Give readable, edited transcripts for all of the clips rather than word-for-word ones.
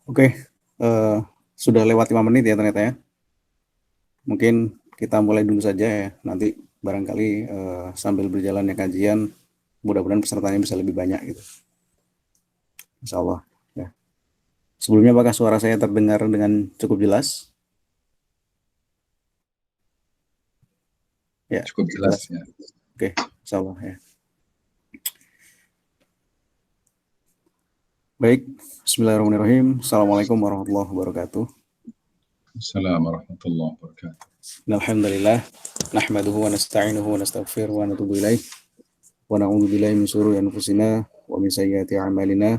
Oke, sudah lewat 5 menit ya ternyata ya. Mungkin kita mulai dulu saja ya. Nanti barangkali sambil berjalannya kajian, mudah-mudahan pesertanya bisa lebih banyak gitu. Insya Allah. Ya. Sebelumnya apakah suara saya terdengar dengan cukup jelas? Ya, Cukup jelas ya. Oke, insya Allah ya. Baik, Bismillahirrahmanirrahim. Assalamualaikum warahmatullahi wabarakatuh. Assalamualaikum warahmatullahi wabarakatuh. Alhamdulillah, nahmaduhu wa nasta'inuhu wa nastaghfiruhu wa natubu ilaih. Wa na'udzu billahi min syururi anfusina wa min sayyiati a'malina.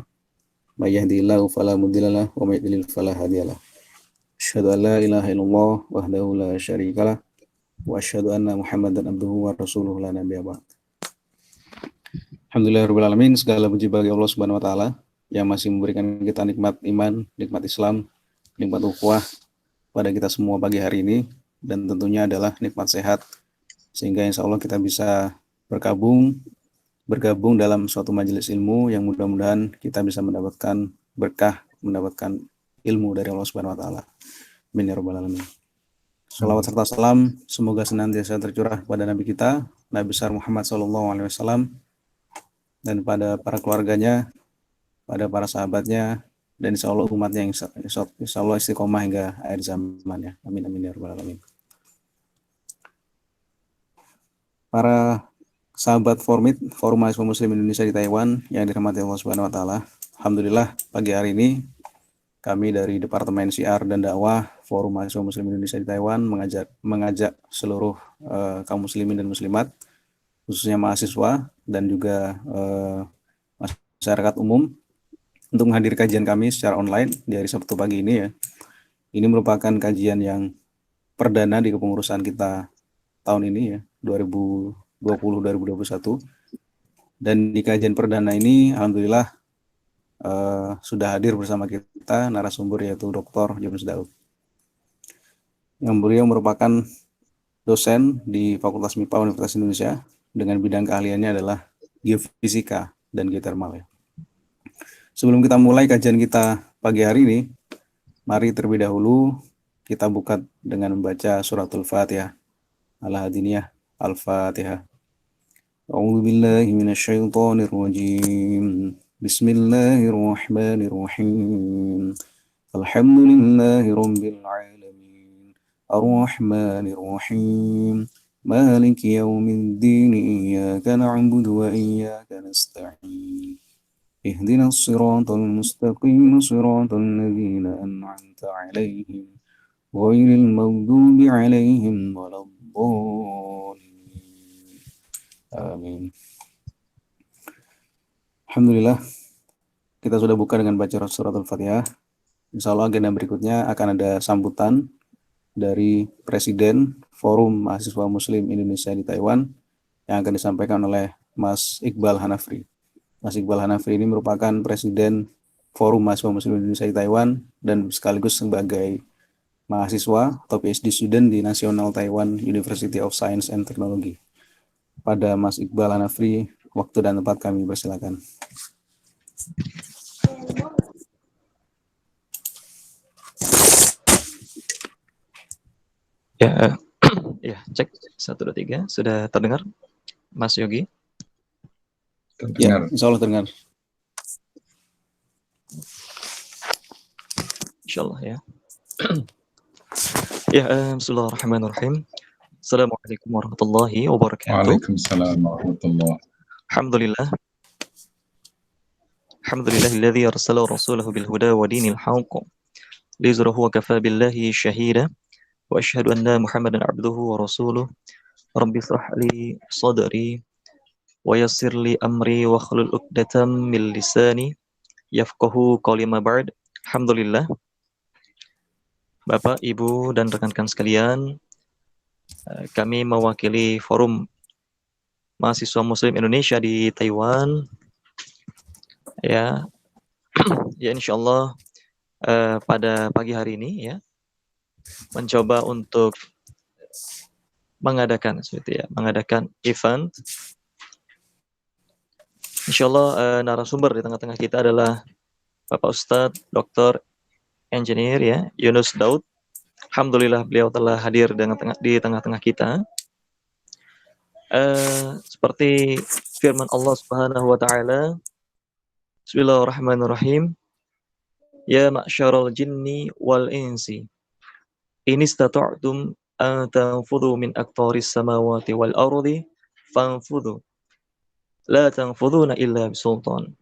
May yahdihillahu fala mudhillalah wa may yudlil fala hadiyalah. Asyhadu an la ilaha illallah wahdahu la syarikalah wa asyhadu anna Muhammadan abduhu wa rasuluhu la nabiyya ba'd. Alhamdulillahirabbil alamin, segala puji bagi Allah Subhanahu wa taala yang masih memberikan kita nikmat iman, nikmat Islam, nikmat ukhuwah pada kita semua pagi hari ini, dan tentunya adalah nikmat sehat sehingga insya Allah kita bisa bergabung dalam suatu majelis ilmu yang mudah-mudahan kita bisa mendapatkan berkah, mendapatkan ilmu dari Allah Subhanahu wa taala. Amin ya rabbal alamin. Shalawat serta salam semoga senantiasa tercurah pada Nabi kita, Nabi besar Muhammad SAW, dan pada para keluarganya, pada para sahabatnya, dan insya Allah umatnya yang insya Allah istiqomah hingga akhir zaman ya. Amin amin ya rabbal alamin. Para sahabat Forum Mahasiswa Muslim Indonesia di Taiwan yang dirahmati Allah Subhanahu wa taala. Alhamdulillah pagi hari ini kami dari Departemen Syiar dan Dakwah Forum Mahasiswa Muslim Indonesia di Taiwan mengajak seluruh kaum muslimin dan muslimat, khususnya mahasiswa dan juga masyarakat umum, untuk menghadiri kajian kami secara online di hari Sabtu pagi ini ya. Ini merupakan kajian yang perdana di kepengurusan kita tahun ini ya, 2020-2021. Dan di kajian perdana ini alhamdulillah sudah hadir bersama kita narasumber yaitu Dr. Yunus Daud. Yang beliau merupakan dosen di Fakultas MIPA Universitas Indonesia dengan bidang keahliannya adalah geofisika dan geotermal ya. Sebelum kita mulai kajian kita pagi hari ini, mari terlebih dahulu kita buka dengan membaca suratul Fatihah. Al-Hadiniyah Al-Fatihah. A'udzu billahi minasyaitonir rajim. Bismillahirrahmanirrahim. Alhamdulillahi rabbil alamin. Ar-Rahmanir Rahim. Maliki yaumiddin. Iyyaka na'budu wa iyyaka nasta'in. Ihdinas siratal mustaqim, siratal ladzina an'amta 'alaihim, ghairil maghdubi 'alaihim waladdallin. Amin. Alhamdulillah, kita sudah buka dengan baca surat Al-Fatihah. Insya Allah agenda berikutnya akan ada sambutan dari Presiden Forum Mahasiswa Muslim Indonesia di Taiwan yang akan disampaikan oleh Mas Iqbal Hanafri. Mas Iqbal Hanafri ini merupakan Presiden Forum Mahasiswa Muslim Indonesia di Taiwan dan sekaligus sebagai mahasiswa atau PhD student di National Taiwan University of Science and Technology. Pada Mas Iqbal Hanafri, waktu dan tempat kami persilakan. Ya, ya, cek 1 2 3 sudah terdengar, Mas Yogi? Terdengar. Ya, insya Allah terdengar. Insya Allah ya. Ya, bismillahirrahmanirrahim. Assalamualaikum warahmatullahi wabarakatuh. Waalaikumsalam warahmatullahi. Alhamdulillah. Alhamdulillahilladzi arsala rasulahu bil huda wa dinil haqq liyuzhirahu wa kafa billahi shahida wa asyhadu anna Muhammadan abduhu wa rasuluh. Rabbi shrah li sadri wa yassir li amri wa hlul 'uqdatam min lisani yafqahu qawli ma ba'd. Alhamdulillah. Bapak, Ibu, dan rekan-rekan sekalian, kami mewakili Forum Mahasiswa Muslim Indonesia di Taiwan. Ya, ya insyaallah pada pagi hari ini ya mencoba untuk mengadakan event. Insyaallah narasumber di tengah-tengah kita adalah Bapak Ustadz Dr. Engineer ya, Yunus Daud. Alhamdulillah beliau telah hadir di tengah-tengah kita. Seperti firman Allah Subhanahu wa taala, Bismillahirrahmanirrahim. Ya ma'syaral jinni wal insi, in istata'tum an tanfudhu min aqtaris samawati wal ardi fanfudhu la tanfudhuna illa bisultan.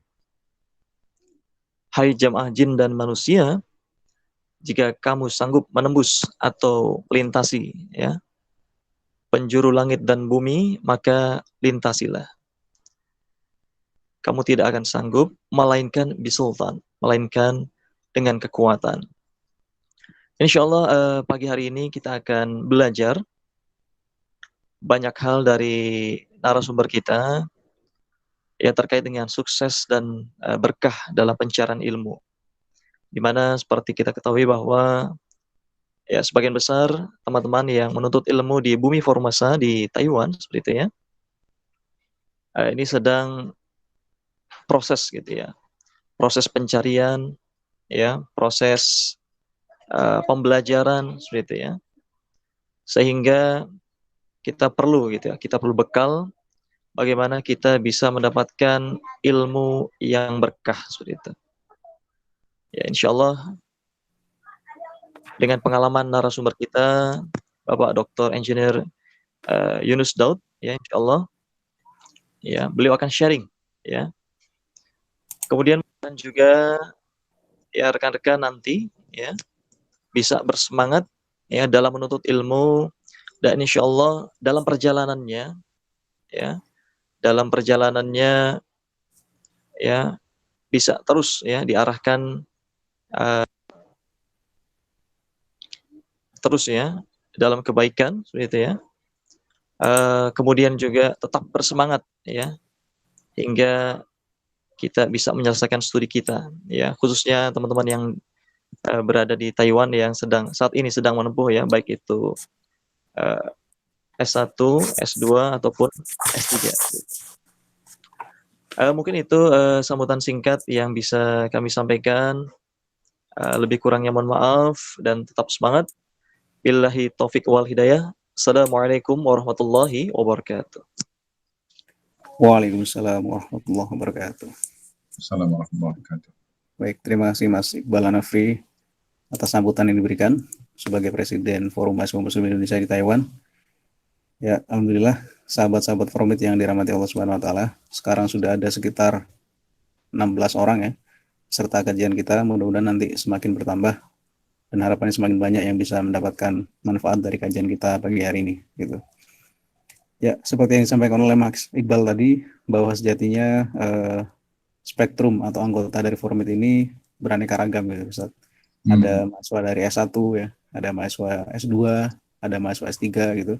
Hai jamaah jin dan manusia, jika kamu sanggup menembus atau melintasi ya penjuru langit dan bumi, maka lintasilah. Kamu tidak akan sanggup melainkan bisultan, melainkan dengan kekuatan. Insya Allah pagi hari ini kita akan belajar banyak hal dari narasumber kita ya terkait dengan sukses dan berkah dalam pencarian ilmu. Di mana seperti kita ketahui bahwa ya sebagian besar teman-teman yang menuntut ilmu di Bumi Formasa di Taiwan seperti itu ya, ini sedang proses gitu ya, proses pencarian ya, proses pembelajaran seperti itu ya, sehingga kita perlu gitu ya, kita perlu bekal bagaimana kita bisa mendapatkan ilmu yang berkah seperti itu. Ya insya Allah dengan pengalaman narasumber kita Bapak Dr. Engineer Yunus Daud ya insya Allah ya beliau akan sharing ya. Kemudian juga ya rekan-rekan nanti ya bisa bersemangat ya dalam menuntut ilmu, dan insya Allah dalam perjalanannya ya bisa terus ya diarahkan terus ya dalam kebaikan seperti itu ya. Kemudian juga tetap bersemangat ya hingga kita bisa menyelesaikan studi kita ya, khususnya teman-teman yang berada di Taiwan yang saat ini sedang menempuh ya, baik itu S1, S2 ataupun S3. Mungkin itu sambutan singkat yang bisa kami sampaikan. Lebih kurangnya mohon maaf dan tetap semangat. Billahi taufik wal hidayah. Assalamualaikum warahmatullahi wabarakatuh. Waalaikumsalam warahmatullahi wabarakatuh. Assalamualaikum warahmatullahi wabarakatuh. Baik, terima kasih Mas Iqbal Hanafri atas sambutan yang diberikan sebagai Presiden Forum Mahasiswa Muslim Indonesia di Taiwan. Ya, alhamdulillah sahabat-sahabat Forumit yang dirahmati Allah Subhanahu wa taala, sekarang sudah ada sekitar 16 orang ya serta kajian kita, mudah-mudahan nanti semakin bertambah dan harapannya semakin banyak yang bisa mendapatkan manfaat dari kajian kita pagi hari ini gitu. Ya, seperti yang disampaikan oleh Mas Iqbal tadi, bahwa sejatinya spektrum atau anggota dari Forumit ini beraneka ragam gitu Ustaz. Ada mahasiswa dari S1 ya, ada mahasiswa S2, ada mahasiswa S3 gitu.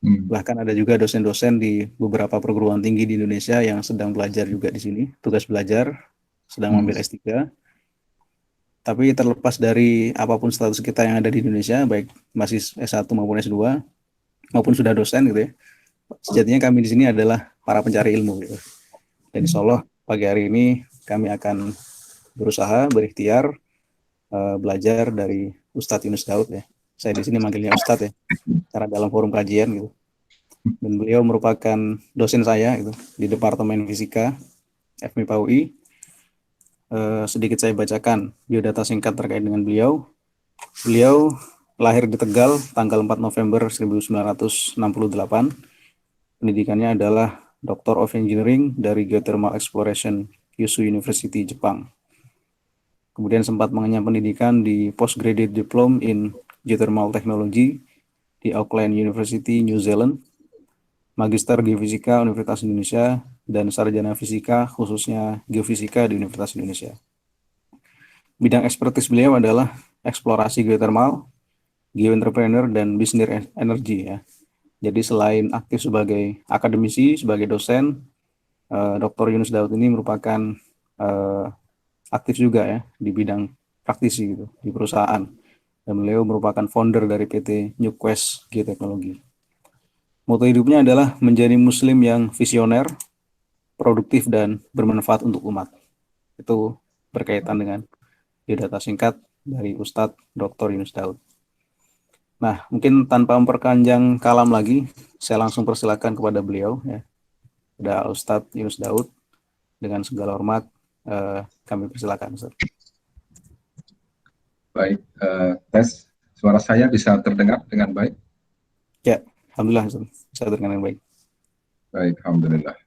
Bahkan ada juga dosen-dosen di beberapa perguruan tinggi di Indonesia yang sedang belajar juga di sini, tugas belajar, sedang mengambil S3. Tapi terlepas dari apapun status kita yang ada di Indonesia, baik masih S1 maupun S2, maupun sudah dosen gitu ya, sejatinya kami di sini adalah para pencari ilmu gitu. Dan insya Allah pagi hari ini kami akan berusaha, berikhtiar, belajar dari Ustadz Yunus Daud ya. Saya di sini manggilnya Ustadz ya, karena dalam forum kajian gitu. Dan beliau merupakan dosen saya gitu di Departemen Fisika FMIPA UI. Sedikit saya bacakan biodata singkat terkait dengan beliau. Beliau lahir di Tegal tanggal 4 November 1968. Pendidikannya adalah Doctor of Engineering dari Geothermal Exploration Kyushu University, Jepang. Kemudian sempat mengenyam pendidikan di Postgraduate Diploma in Geothermal Technology di Auckland University, New Zealand, Magister Geofisika Universitas Indonesia, dan Sarjana Fisika khususnya Geofisika di Universitas Indonesia. Bidang ekspertis beliau adalah eksplorasi geothermal, geoentrepreneur, dan bisnis energi ya. Jadi selain aktif sebagai akademisi, sebagai dosen, Dr. Yunus Daud ini merupakan aktif juga ya di bidang praktisi gitu, di perusahaan. Dan beliau merupakan founder dari PT Newquest Geoteknologi. Moto hidupnya adalah menjadi muslim yang visioner, produktif, dan bermanfaat untuk umat. Itu berkaitan dengan biodata singkat dari Ustadz Dr. Yunus Daud. Nah, mungkin tanpa memperpanjang kalam lagi, saya langsung persilakan kepada beliau, ya. Ada Ustadz Yunus Daud, dengan segala hormat kami persilakan, Ustadz. Baik, tes suara saya bisa terdengar dengan baik? Ya, alhamdulillah, Ustadz. Bisa terdengar dengan baik. Baik, alhamdulillah.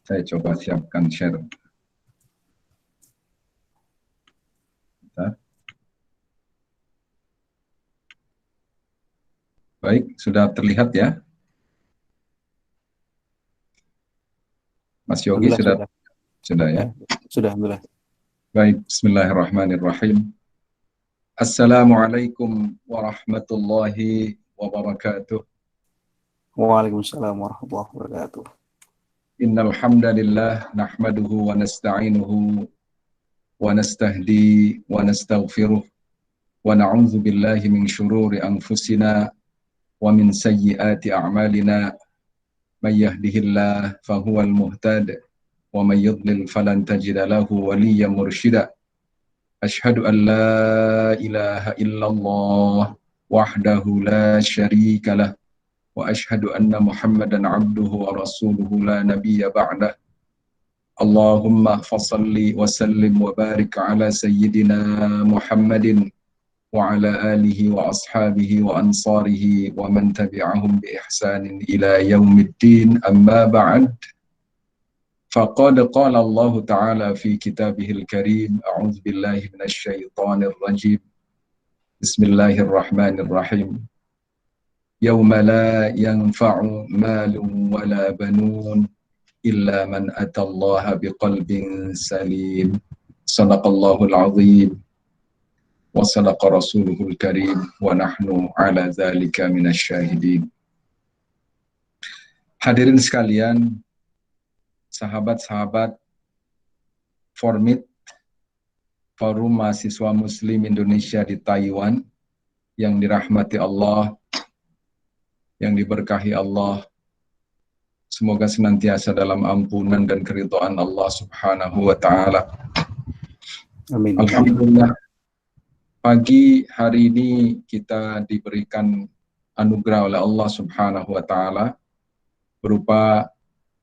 Saya coba siapkan share. Baik, sudah terlihat ya? Mas Yogi sudah ya? Sudah, alhamdulillah. Baik, bismillahirrahmanirrahim. Assalamualaikum warahmatullahi wabarakatuh. Waalaikumsalam warahmatullahi wabarakatuh. Innal hamdalillah nahmaduhu wa nasta'inuhu wa nastahdi wa nastaghfiruh wa na'udzu billahi min syururi anfusina wa min sayyiati a'malina may yahdihillahu fahuwal muhtadi wa may yudlil falan tajida lahu waliyyan mursyida. Asyhadu an la ilaha illallah wahdahu la syarika lah wa asyhadu anna Muhammadan abduhu wa rasuluhu la nabiyya ba'dah. Allahumma fassalli wa sallim wa barik ala sayyidina Muhammadin wa ala alihi wa ashabihi wa ansarihi wa man tabi'ahum bi ihsanin ila yaumiddin, amma ba'd. فقد قال الله تعالى في كتابه الكريم أعوذ بالله من الشيطان الرجيم بسم الله الرحمن الرحيم يوم لا ينفع مال ولا بنون إلا من أتى الله بقلب سليم صدق الله العظيم وصدق رسوله الكريم ونحن على ذلك من الشاهدين. Hadirin sekalian, sahabat-sahabat Formit, Forum Mahasiswa Muslim Indonesia di Taiwan, yang dirahmati Allah, yang diberkahi Allah, semoga senantiasa dalam ampunan dan keridhaan Allah Subhanahu wa Ta'ala. Amin. Alhamdulillah, pagi hari ini kita diberikan anugerah oleh Allah Subhanahu wa Ta'ala berupa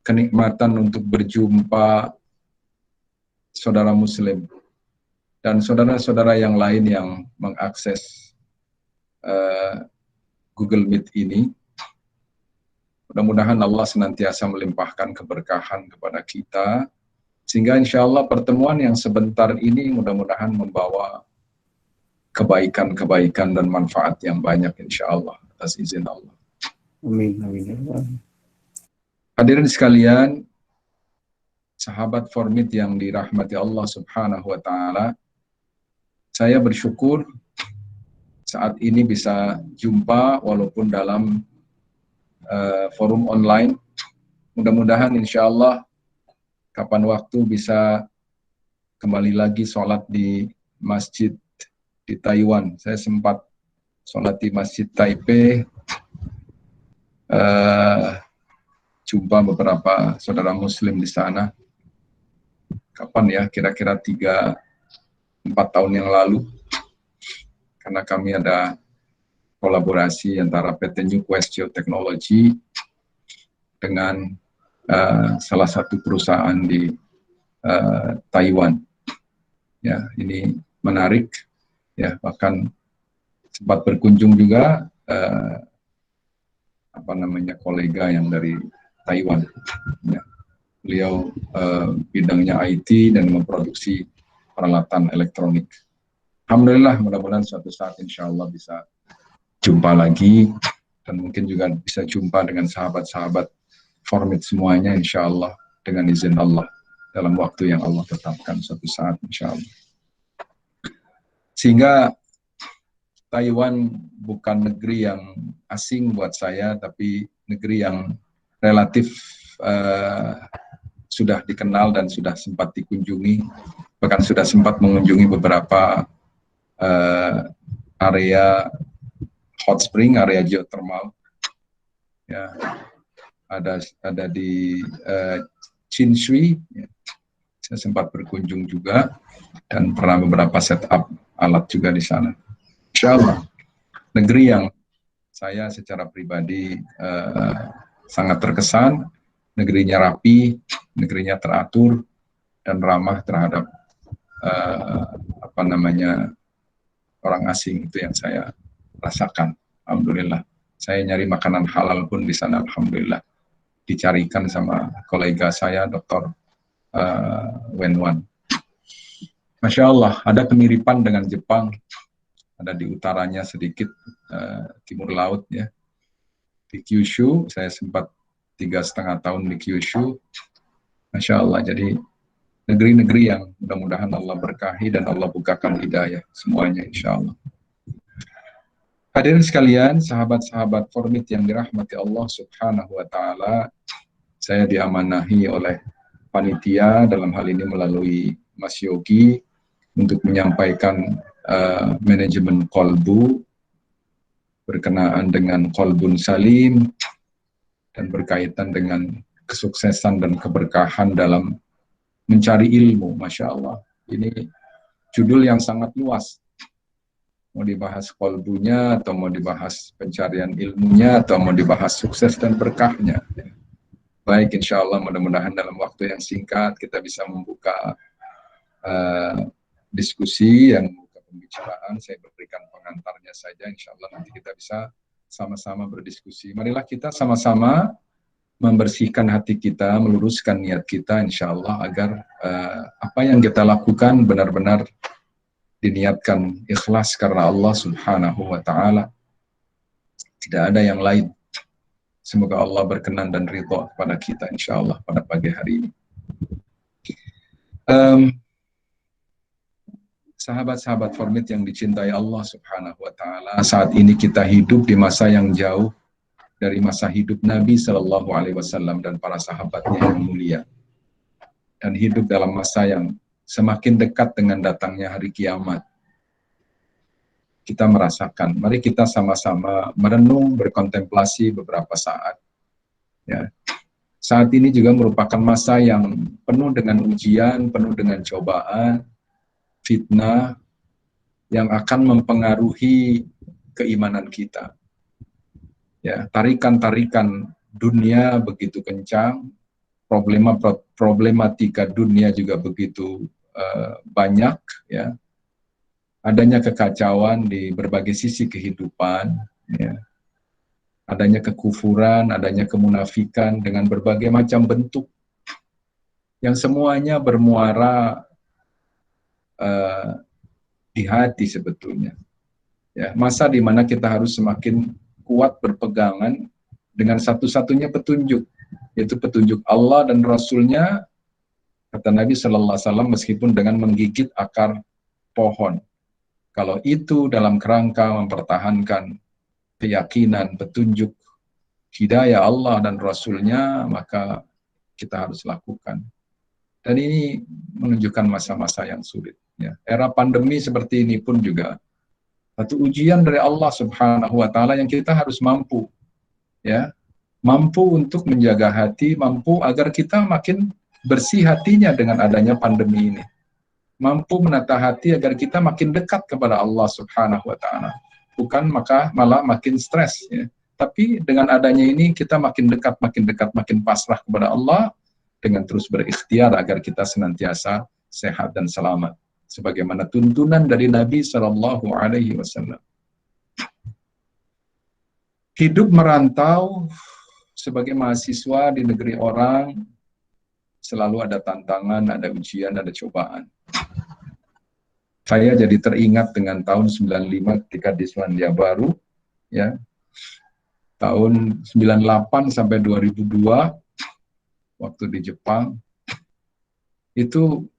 kenikmatan untuk berjumpa saudara Muslim dan saudara-saudara yang lain yang mengakses Google Meet ini. Mudah-mudahan Allah senantiasa melimpahkan keberkahan kepada kita, sehingga insya Allah pertemuan yang sebentar ini mudah-mudahan membawa kebaikan-kebaikan dan manfaat yang banyak insya Allah, atas izin Allah. Amin, amin. Hadirin sekalian, sahabat Formit yang dirahmati Allah Subhanahu wa Ta'ala, saya bersyukur saat ini bisa jumpa walaupun dalam forum online. Mudah-mudahan insya Allah kapan waktu bisa kembali lagi sholat di masjid di Taiwan. Saya sempat sholat di Masjid Taipei, jumpa beberapa saudara Muslim di sana. Kapan ya? Kira-kira 3-4 tahun yang lalu. Karena kami ada kolaborasi antara PT New Quest Geotechnology dengan salah satu perusahaan di Taiwan. Ya, ini menarik. Ya, bahkan sempat berkunjung juga kolega yang dari Taiwan. Ya. Beliau bidangnya IT dan memproduksi peralatan elektronik. Alhamdulillah, mudah-mudahan suatu saat insya Allah bisa jumpa lagi, dan mungkin juga bisa jumpa dengan sahabat-sahabat Formit semuanya insya Allah dengan izin Allah dalam waktu yang Allah tetapkan suatu saat insya Allah. Sehingga Taiwan bukan negeri yang asing buat saya, tapi negeri yang relatif sudah dikenal dan sudah sempat dikunjungi, bahkan sudah sempat mengunjungi beberapa area hot spring, area geothermal. Ya, ada di Chinshui, ya. Saya sempat berkunjung juga dan pernah beberapa setup alat juga di sana. Insya Allah, negeri yang saya secara pribadi sangat terkesan, negerinya rapi, negerinya teratur, dan ramah terhadap orang asing. Itu yang saya rasakan. Alhamdulillah. Saya nyari makanan halal pun di sana, alhamdulillah. Dicarikan sama kolega saya, Dr. Wenwan. Masya Allah, ada kemiripan dengan Jepang. Ada di utaranya sedikit, timur laut ya. Di Kyushu, saya sempat 3,5 tahun di Kyushu. Masya Allah, jadi negeri-negeri yang mudah-mudahan Allah berkahi dan Allah bukakan hidayah semuanya insya Allah. Hadirin sekalian, sahabat-sahabat Formit yang dirahmati Allah Subhanahu wa Ta'ala, saya diamanahi oleh panitia dalam hal ini melalui Mas Yogi untuk menyampaikan manajemen kolbu berkenaan dengan kolbun salim dan berkaitan dengan kesuksesan dan keberkahan dalam mencari ilmu. Masya Allah, ini judul yang sangat luas. Mau dibahas kolbunya, atau mau dibahas pencarian ilmunya, atau mau dibahas sukses dan berkahnya. Baik, insya Allah mudah-mudahan dalam waktu yang singkat kita bisa membuka diskusi yang membuka pembicaraan. Saya berikan pengantarnya saja, insya Allah nanti kita bisa sama-sama berdiskusi. Marilah kita sama-sama membersihkan hati kita, meluruskan niat kita, insya Allah agar apa yang kita lakukan benar-benar diniatkan ikhlas karena Allah Subhanahu wa Ta'ala. Tidak ada yang lain. Semoga Allah berkenan dan ridha kepada kita insya Allah pada pagi hari ini. Sahabat-sahabat Formit yang dicintai Allah Subhanahu wa Ta'ala, saat ini kita hidup di masa yang jauh dari masa hidup Nabi Shallallahu Alaihi Wasallam dan para sahabatnya yang mulia, dan hidup dalam masa yang semakin dekat dengan datangnya hari kiamat. Kita merasakan, mari kita sama-sama merenung, berkontemplasi beberapa saat. Ya. Saat ini juga merupakan masa yang penuh dengan ujian, penuh dengan cobaan, fitnah, yang akan mempengaruhi keimanan kita. Ya, tarikan-tarikan dunia begitu kencang, problematika dunia juga begitu banyak, ya. Adanya kekacauan di berbagai sisi kehidupan, ya. Adanya kekufuran, adanya kemunafikan dengan berbagai macam bentuk, yang semuanya bermuara di hati sebetulnya. Ya, masa di mana kita harus semakin kuat berpegangan dengan satu-satunya petunjuk, yaitu petunjuk Allah dan Rasul-Nya. Kata Nabi Sallallahu Alaihi Wasallam, meskipun dengan menggigit akar pohon, kalau itu dalam kerangka mempertahankan keyakinan, petunjuk, hidayah Allah dan Rasul-Nya, maka kita harus lakukan. Dan ini menunjukkan masa-masa yang sulit. Ya. Era pandemi seperti ini pun juga satu ujian dari Allah Subhanahu wa Ta'ala yang kita harus mampu, ya, mampu untuk menjaga hati, mampu agar kita makin bersih hatinya dengan adanya pandemi ini, mampu menata hati agar kita makin dekat kepada Allah Subhanahu wa Ta'ala, bukan malah makin stres, ya. Tapi dengan adanya ini kita makin dekat, makin pasrah kepada Allah dengan terus berikhtiar agar kita senantiasa sehat dan selamat, sebagaimana tuntunan dari Nabi Sallallahu Alaihi Wasallam. Hidup merantau sebagai mahasiswa di negeri orang selalu ada tantangan, ada ujian, ada cobaan. Saya jadi teringat dengan tahun 95 ketika di Selandia Baru, ya. Tahun 98 sampai 2002 waktu di Jepang, itu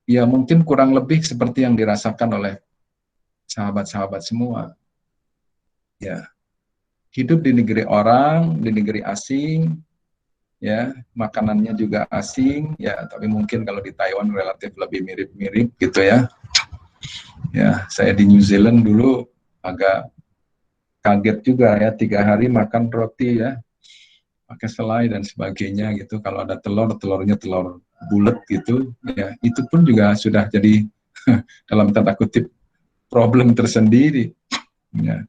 ya mungkin kurang lebih seperti yang dirasakan oleh sahabat-sahabat semua. Ya, hidup di negeri orang, di negeri asing, ya, makanannya juga asing, ya, tapi mungkin kalau di Taiwan relatif lebih mirip-mirip gitu ya. Ya, saya di New Zealand dulu agak kaget juga ya, 3 hari makan roti ya, pakai selai dan sebagainya gitu. Kalau ada telur, telurnya telur bulat gitu, ya, itu pun juga sudah jadi dalam tanda kutip problem tersendiri. Ya.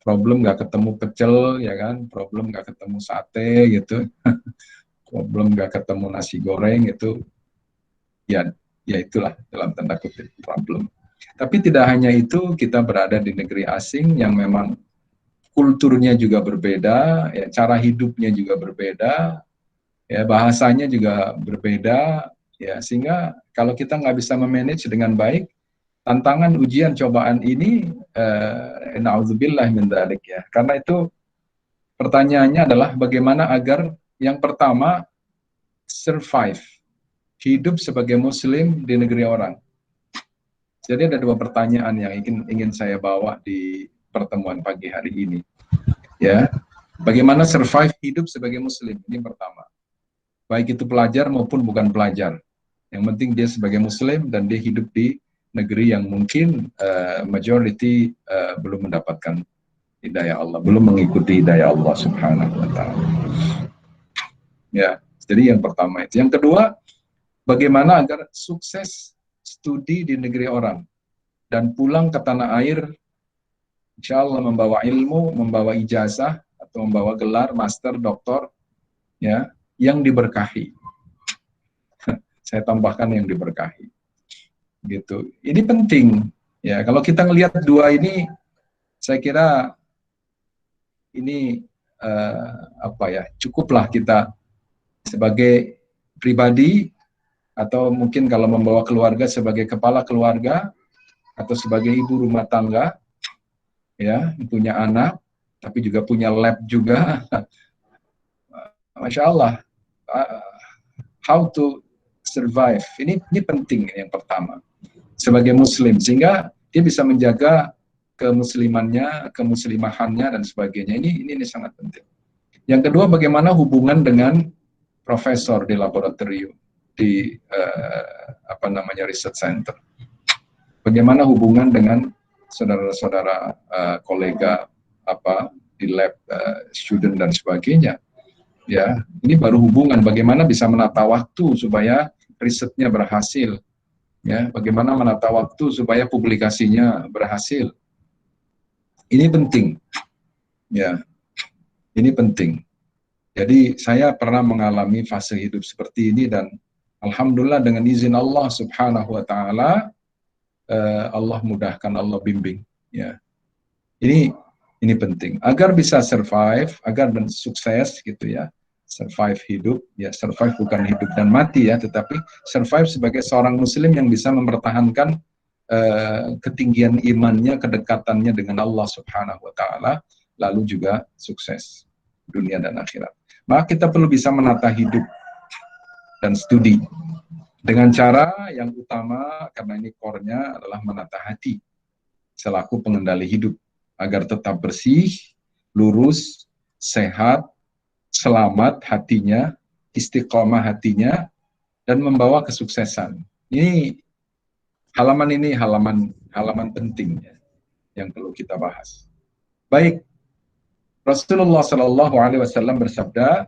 Problem nggak ketemu pecel, ya kan? Problem nggak ketemu sate gitu. Problem nggak ketemu nasi goreng itu, ya itulah dalam tanda kutip problem. Tapi tidak hanya itu, kita berada di negeri asing yang memang kulturnya juga berbeda, ya, cara hidupnya juga berbeda, ya, bahasanya juga berbeda, ya, sehingga kalau kita nggak bisa memanage dengan baik, tantangan ujian cobaan ini, na'udzubillah min dzalik, ya. Karena itu pertanyaannya adalah bagaimana agar yang pertama survive, hidup sebagai muslim di negeri orang. Jadi ada dua pertanyaan yang ingin saya bawa di pertemuan pagi hari ini. Ya, bagaimana survive hidup sebagai muslim, ini pertama. Baik itu pelajar maupun bukan pelajar. Yang penting dia sebagai muslim dan dia hidup di negeri yang mungkin majority belum mendapatkan hidayah Allah, belum mengikuti hidayah Allah Subhanahu wa taala. Ya, jadi yang pertama itu. Yang kedua, bagaimana agar sukses studi di negeri orang dan pulang ke tanah air, insya Allah membawa ilmu, membawa ijazah atau membawa gelar master, doktor, ya, yang diberkahi. Saya tambahkan yang diberkahi. Gitu. Ini penting, ya. Kalau kita melihat dua ini, saya kira ini cukuplah kita sebagai pribadi atau mungkin kalau membawa keluarga sebagai kepala keluarga atau sebagai ibu rumah tangga, ya, punya anak tapi juga punya lab juga. Masya Allah, how to survive, ini penting yang pertama sebagai muslim, sehingga dia bisa menjaga kemuslimannya, kemuslimahannya dan sebagainya. Ini sangat penting. Yang kedua, bagaimana hubungan dengan profesor di laboratorium, di research center. Bagaimana hubungan dengan saudara-saudara, kolega di lab, student dan sebagainya. Ya, ini baru hubungan. Bagaimana bisa menata waktu supaya risetnya berhasil. Ya, bagaimana menata waktu supaya publikasinya berhasil. Ini penting. Ya, ini penting. Jadi saya pernah mengalami fase hidup seperti ini dan alhamdulillah dengan izin Allah Subhanahu wa taala, Allah mudahkan, Allah bimbing, ya. Ini penting agar bisa survive, agar sukses gitu, ya. Survive hidup, ya, survive bukan hidup dan mati, ya, tetapi survive sebagai seorang muslim yang bisa mempertahankan ketinggian imannya, kedekatannya dengan Allah Subhanahu wa taala, lalu juga sukses dunia dan akhirat. Maka kita perlu bisa menata hidup dan studi dengan cara yang utama, karena ini core-nya adalah menata hati selaku pengendali hidup agar tetap bersih, lurus, sehat, selamat hatinya, istiqomah hatinya, dan membawa kesuksesan. Ini halaman penting, ya, yang perlu kita bahas. Baik, Rasulullah Shallallahu Alaihi Wasallam bersabda,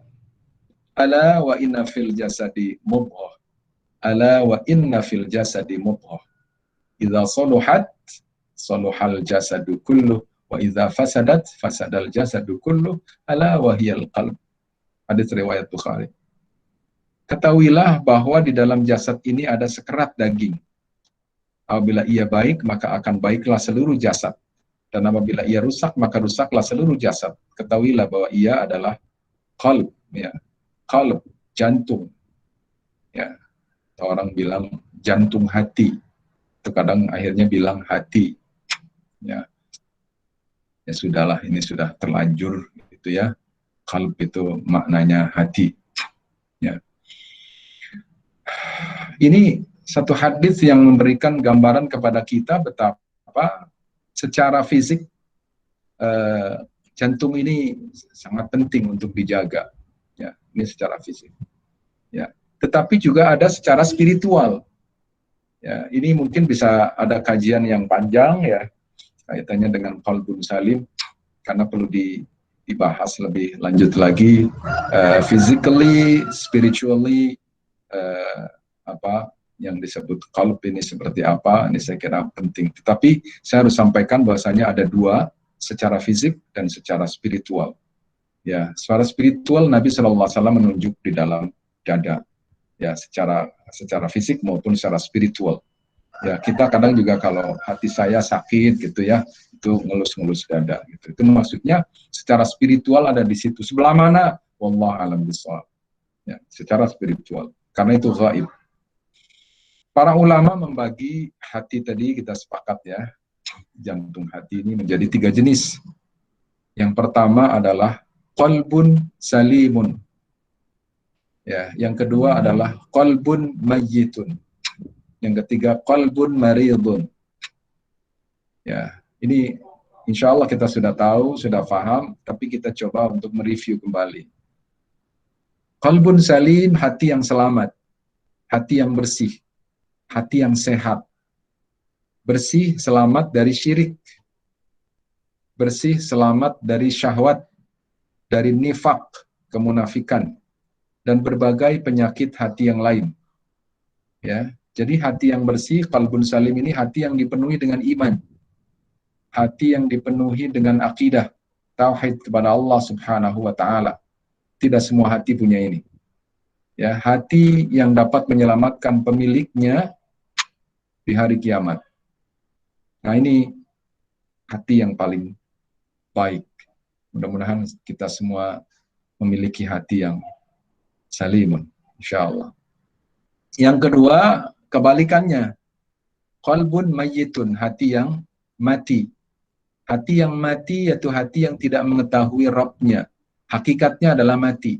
"Ala wa inna fil jasadi mudghah, ala wa inna fil jasadi mudghah. Idza saluhat, saluhal jasadu kulluh, wa idza fasadat, fasadal jasadu kulluh, ala wa hiyal qalb." Hadis riwayat Bukhari. Ketahuilah bahwa di dalam jasad ini ada sekerat daging. Apabila ia baik, maka akan baiklah seluruh jasad. Dan apabila ia rusak, maka rusaklah seluruh jasad. Ketahuilah bahwa ia adalah qalb, ya. Qalb, jantung. Ya. Orang bilang jantung hati. Itu kadang akhirnya bilang hati. Ya. Ya sudahlah, ini sudah terlanjur gitu, ya. Qalb itu maknanya hati. Ya. Ini satu hadis yang memberikan gambaran kepada kita betapa secara fisik jantung ini sangat penting untuk dijaga, ya, ini secara fisik, ya. Tetapi juga ada secara spiritual, ya. Ini mungkin bisa ada kajian yang panjang, ya, kaitannya dengan qalbun salim, karena perlu dibahas lebih lanjut lagi, physically, spiritually, yang disebut qalb ini seperti apa, ini saya kira penting. Tetapi saya harus sampaikan bahwasanya ada dua, secara fisik dan secara spiritual. Ya, secara spiritual Nabi SAW menunjuk di dalam dada, ya, secara fisik maupun secara spiritual. Ya, kita kadang juga kalau hati saya sakit gitu ya, itu ngelus-ngelus dada gitu. Itu maksudnya secara spiritual ada di situ. Sebelah mana? Wallahu a'lam bishawab. Ya, secara spiritual. Karena itu gaib. Para ulama membagi hati tadi, kita sepakat ya, jantung hati ini menjadi 3 jenis. Yang pertama adalah qalbun salimun. Ya, yang kedua adalah qalbun mayyitun. Yang ketiga qalbun maridun. Ya, ini insya Allah kita sudah tahu, sudah paham, tapi kita coba untuk mereview kembali. Qalbun salim, hati yang selamat, hati yang bersih, hati yang sehat. Bersih, selamat dari syirik. Bersih, selamat dari syahwat, dari nifak, kemunafikan, dan berbagai penyakit hati yang lain. Ya, jadi hati yang bersih, qalbun salim ini hati yang dipenuhi dengan iman. Hati yang dipenuhi dengan akidah, tauhid kepada Allah Subhanahu wa taala. Tidak semua hati punya ini. Ya, hati yang dapat menyelamatkan pemiliknya di hari kiamat. Nah, ini hati yang paling baik. Mudah-mudahan kita semua memiliki hati yang salimun, insyaallah. Yang kedua, kebalikannya. Qalbun mayyitun, hati yang mati. Hati yang mati yaitu hati yang tidak mengetahui Rabbnya. Hakikatnya adalah mati.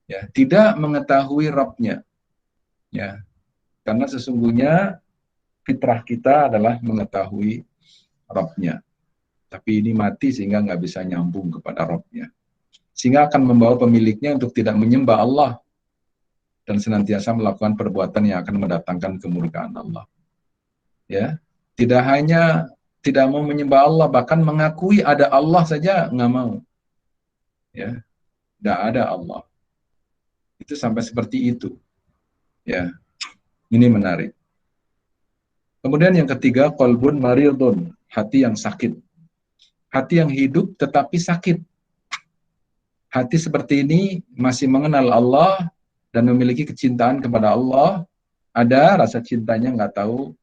Ya, tidak mengetahui Rabbnya. Ya, karena sesungguhnya fitrah kita adalah mengetahui Rabbnya. Tapi ini mati sehingga nggak bisa nyambung kepada Rabbnya. Sehingga akan membawa pemiliknya untuk tidak menyembah Allah dan senantiasa melakukan perbuatan yang akan mendatangkan kemurkaan Allah. Ya, tidak hanya tidak mau menyembah Allah, bahkan mengakui ada Allah saja nggak mau. Ya, tidak ada Allah. Itu sampai seperti itu. Ya, ini menarik. Kemudian yang ketiga, qalbun maridun, hati yang sakit. Hati yang hidup tetapi sakit. Hati seperti ini masih mengenal Allah dan memiliki kecintaan kepada Allah. Ada rasa cintanya nggak tahu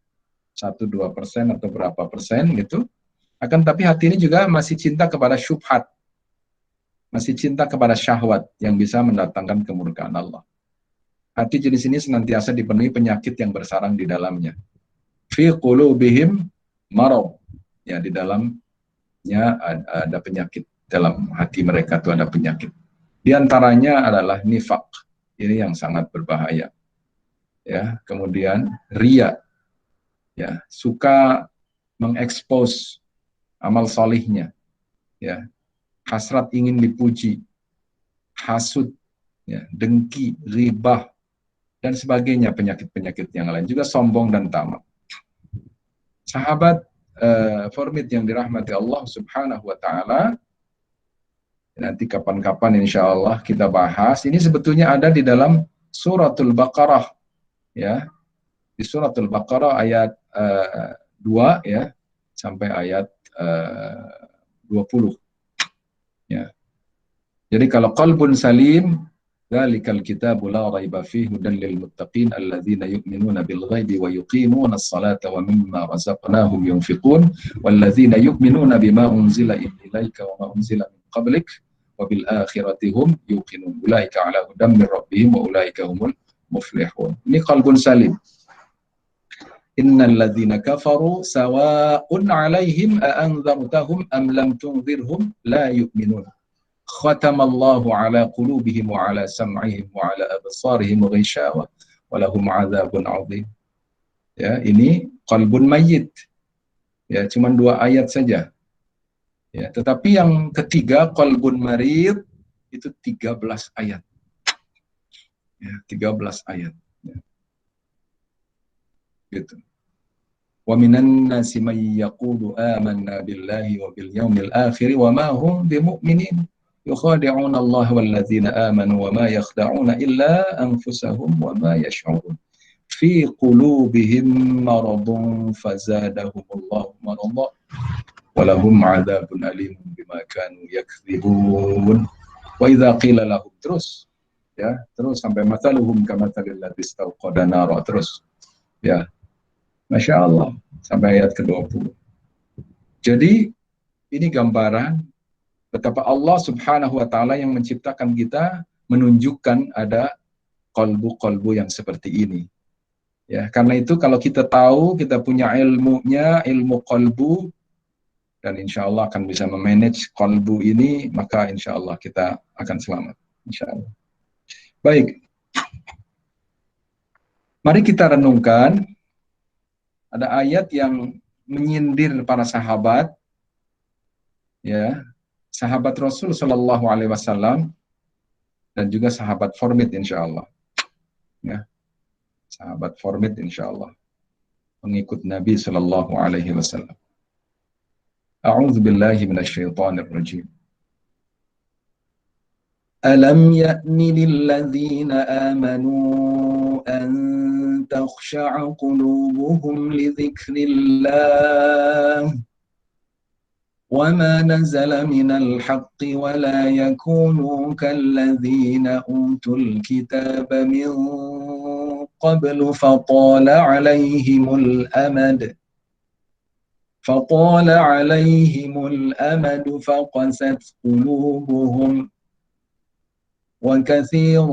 1-2% atau berapa persen gitu. Akan tapi hati ini juga masih cinta kepada syubhat. Masih cinta kepada syahwat yang bisa mendatangkan kemurkaan Allah. Hati jenis ini senantiasa dipenuhi penyakit yang bersarang di dalamnya. Fi qulubihim marad. Ya, di dalamnya ada penyakit. Dalam hati mereka itu ada penyakit. Di antaranya adalah nifak. Ini yang sangat berbahaya. Ya, kemudian riya. Ya, suka mengekspos amal salihnya. Ya, hasrat ingin dipuji, hasud, ya, dengki, ribah, dan sebagainya, penyakit-penyakit yang lain. Juga sombong dan tamak. Sahabat formid yang dirahmati Allah Subhanahu wa ta'ala, nanti kapan-kapan insya Allah kita bahas. Ini sebetulnya ada di dalam suratul Baqarah. Ya, di suratul Baqarah ayat 2 ya, sampai ayat 20. Ya. Jadi kalau qalbun salim, dzalikal kitabu la raiba fihi hudan lil muttaqin alladzina yu'minuna bil ghaibi wa yuqimuna as-salata wa mimma razaqnahum yunfiqun walladzina yu'minuna bima unzila ilaika wa ma unzila min qablik wa bil akhirati hum yuqinun ulaika ala hudan min rabbihim wa ulaika humul muflihun. Ini qalbun salim. Innal ladzina kafaru sawa'un 'alaihim a anzartahum am lam tunzirhum la yu'minun. Khatamallahu 'ala qulubihim wa 'ala sam'ihim wa 'ala absarihim ghishawa wa lahum 'adzabun 'adzim. Ya, ini qalbun mayyit. Ya, cuma 2 ayat saja. Ya, tetapi yang ketiga qalbun marid itu 13 ayat. Ya, 13 ayat. Ya. Gitu. Wa minan nasi may yaqulu amanna billahi wa bil yaumil akhir wa ma hum bimu'minin yukhadi'una Allah wal ladzina amanu wa ma yakhda'una illa anfusahum wa ma yash'urun. fi qulubihim maradun fazadahumullahu marada walahum adzabun alim bima kanu yakdzibun. Wa idza qila lahum, terus ya, terus sampai mathaluhum kamathalil ladzi istauqada nara, terus ya. Masya Allah, sampai ayat ke-20. Jadi ini gambaran betapa Allah Subhanahu wa taala yang menciptakan kita menunjukkan ada qalbu-qalbu yang seperti ini. Ya, karena itu kalau kita tahu, kita punya ilmunya, ilmu qalbu, dan insya Allah akan bisa memanage qalbu ini, maka insya Allah kita akan selamat. Insya Allah. Baik. Mari kita renungkan, ada ayat yang menyindir para sahabat, ya, sahabat Rasul Shallallahu Alaihi Wasallam, dan juga sahabat formid insya Allah. Ya, sahabat formid insya Allah, pengikut Nabi Shallallahu Alaihi Wasallam. A'udzu billahi minasyaitonir rajim. Alam ya'ni lilladzina amanu an takhsha'a qulubuhum li dzikrillah wa ma nazala minal haqqi wa la yakunu kalladzina utul kitaba min qablu fatala 'alaihimul amad فطال عليهم الأمد فقست قلوبهم وكثير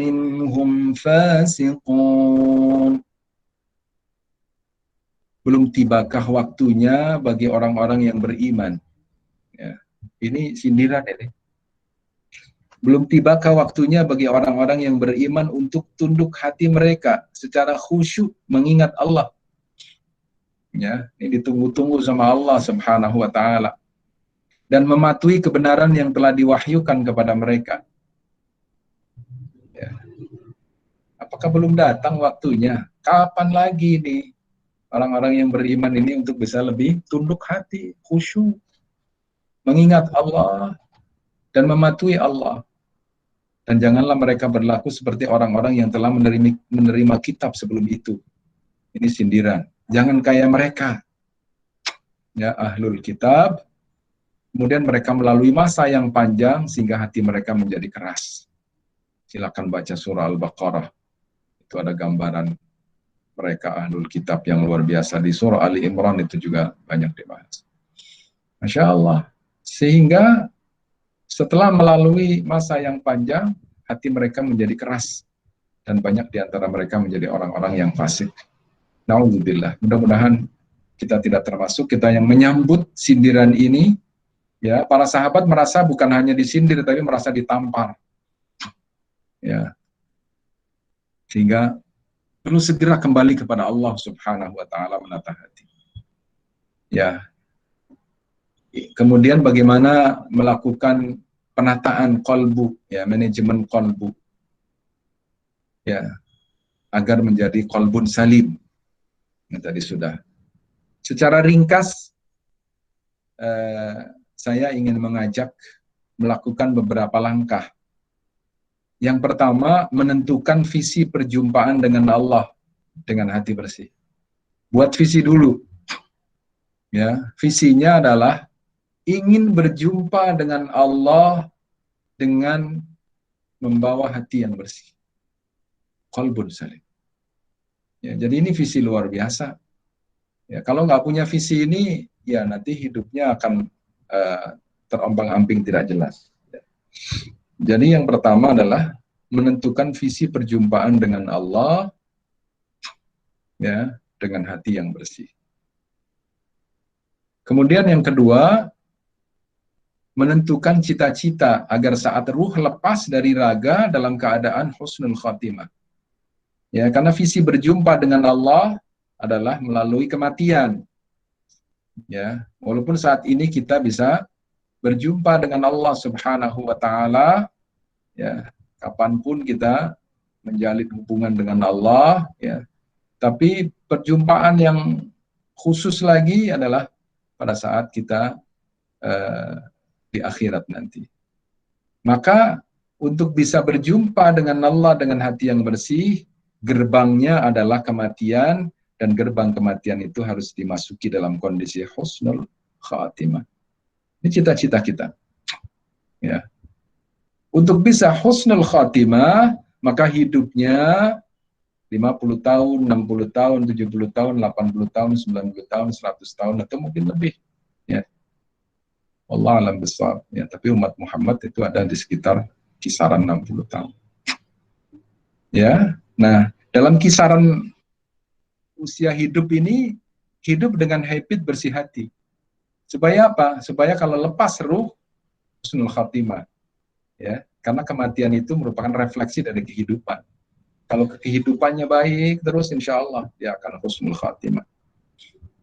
منهم فاسقون. Belum tibakah waktunya bagi orang-orang yang beriman? Ya, ini sindiran ini. Belum tibakah waktunya bagi orang-orang yang beriman untuk tunduk hati mereka secara khusyuk mengingat Allah. Ya, ini ditunggu-tunggu sama Allah Subhanahu wa taala, dan mematuhi kebenaran yang telah diwahyukan kepada mereka. Ya. Apakah belum datang waktunya? Kapan lagi nih orang-orang yang beriman ini untuk bisa lebih tunduk hati, khusyuk, mengingat Allah dan mematuhi Allah. Dan janganlah mereka berlaku seperti orang-orang yang telah menerima kitab sebelum itu. Ini sindiran. Jangan kayak mereka, ya, ahlul kitab. Kemudian mereka melalui masa yang panjang sehingga hati mereka menjadi keras. Silakan baca surah Al-Baqarah. Itu ada gambaran mereka ahlul kitab yang luar biasa. Di surah Ali Imran itu juga banyak dibahas. Masya Allah. Sehingga setelah melalui masa yang panjang, hati mereka menjadi keras. Dan banyak di antara mereka menjadi orang-orang yang fasik. Na'udzubillah. Mudah-mudahan kita tidak termasuk kita yang menyambut sindiran ini. Ya, para sahabat merasa bukan hanya disindir tapi merasa ditampar. Ya. Sehingga perlu segera kembali kepada Allah Subhanahu wa taala, menata hati. Ya. Kemudian bagaimana melakukan penataan qalbu, ya, manajemen qalbu. Ya. Agar menjadi qalbun salim. Yang tadi sudah. Secara ringkas, saya ingin mengajak melakukan beberapa langkah. Yang pertama, menentukan visi perjumpaan dengan Allah dengan hati bersih. Buat visi dulu. Ya, visinya adalah ingin berjumpa dengan Allah dengan membawa hati yang bersih. Qalbun salim. Ya, jadi ini visi luar biasa. Ya, kalau nggak punya visi ini, ya nanti hidupnya akan terombang-ambing tidak jelas. Ya. Jadi yang pertama adalah menentukan visi perjumpaan dengan Allah, ya, dengan hati yang bersih. Kemudian yang kedua, menentukan cita-cita agar saat ruh lepas dari raga dalam keadaan husnul khatimah. Ya, karena visi berjumpa dengan Allah adalah melalui kematian. Ya, walaupun saat ini kita bisa berjumpa dengan Allah Subhanahu wa taala, ya, kapanpun kita menjalin hubungan dengan Allah, ya. Tapi perjumpaan yang khusus lagi adalah pada saat kita di akhirat nanti. Maka untuk bisa berjumpa dengan Allah dengan hati yang bersih, gerbangnya adalah kematian, dan gerbang kematian itu harus dimasuki dalam kondisi husnul khatimah. Ini cita-cita kita. Ya. Untuk bisa husnul khatimah, maka hidupnya 50 tahun, 60 tahun, 70 tahun, 80 tahun, 90 tahun, 100 tahun, atau mungkin lebih. Ya. Allah alam besar. Ya, tapi umat Muhammad itu ada di sekitar kisaran 60 tahun. Ya. Nah, dalam kisaran usia hidup ini, hidup dengan habit bersih hati. Supaya apa? Supaya kalau lepas ruh, husnul khatimah. Ya, karena kematian itu merupakan refleksi dari kehidupan. Kalau kehidupannya baik terus, insya Allah dia akan husnul khatimah.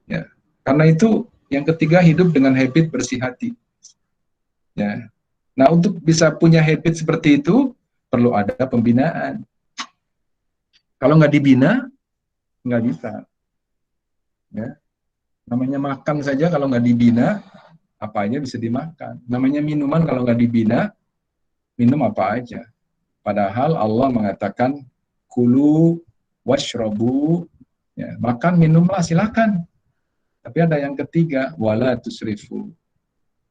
Ya, karena itu yang ketiga, hidup dengan habit bersih hati. Ya, nah untuk bisa punya habit seperti itu perlu ada pembinaan. Kalau nggak dibina, nggak bisa. Ya, namanya makan saja kalau nggak dibina, apa aja bisa dimakan. Namanya minuman kalau nggak dibina, minum apa aja. Padahal Allah mengatakan kulu washrabu, ya, makan minumlah silakan. Tapi ada yang ketiga, wala tusrifu,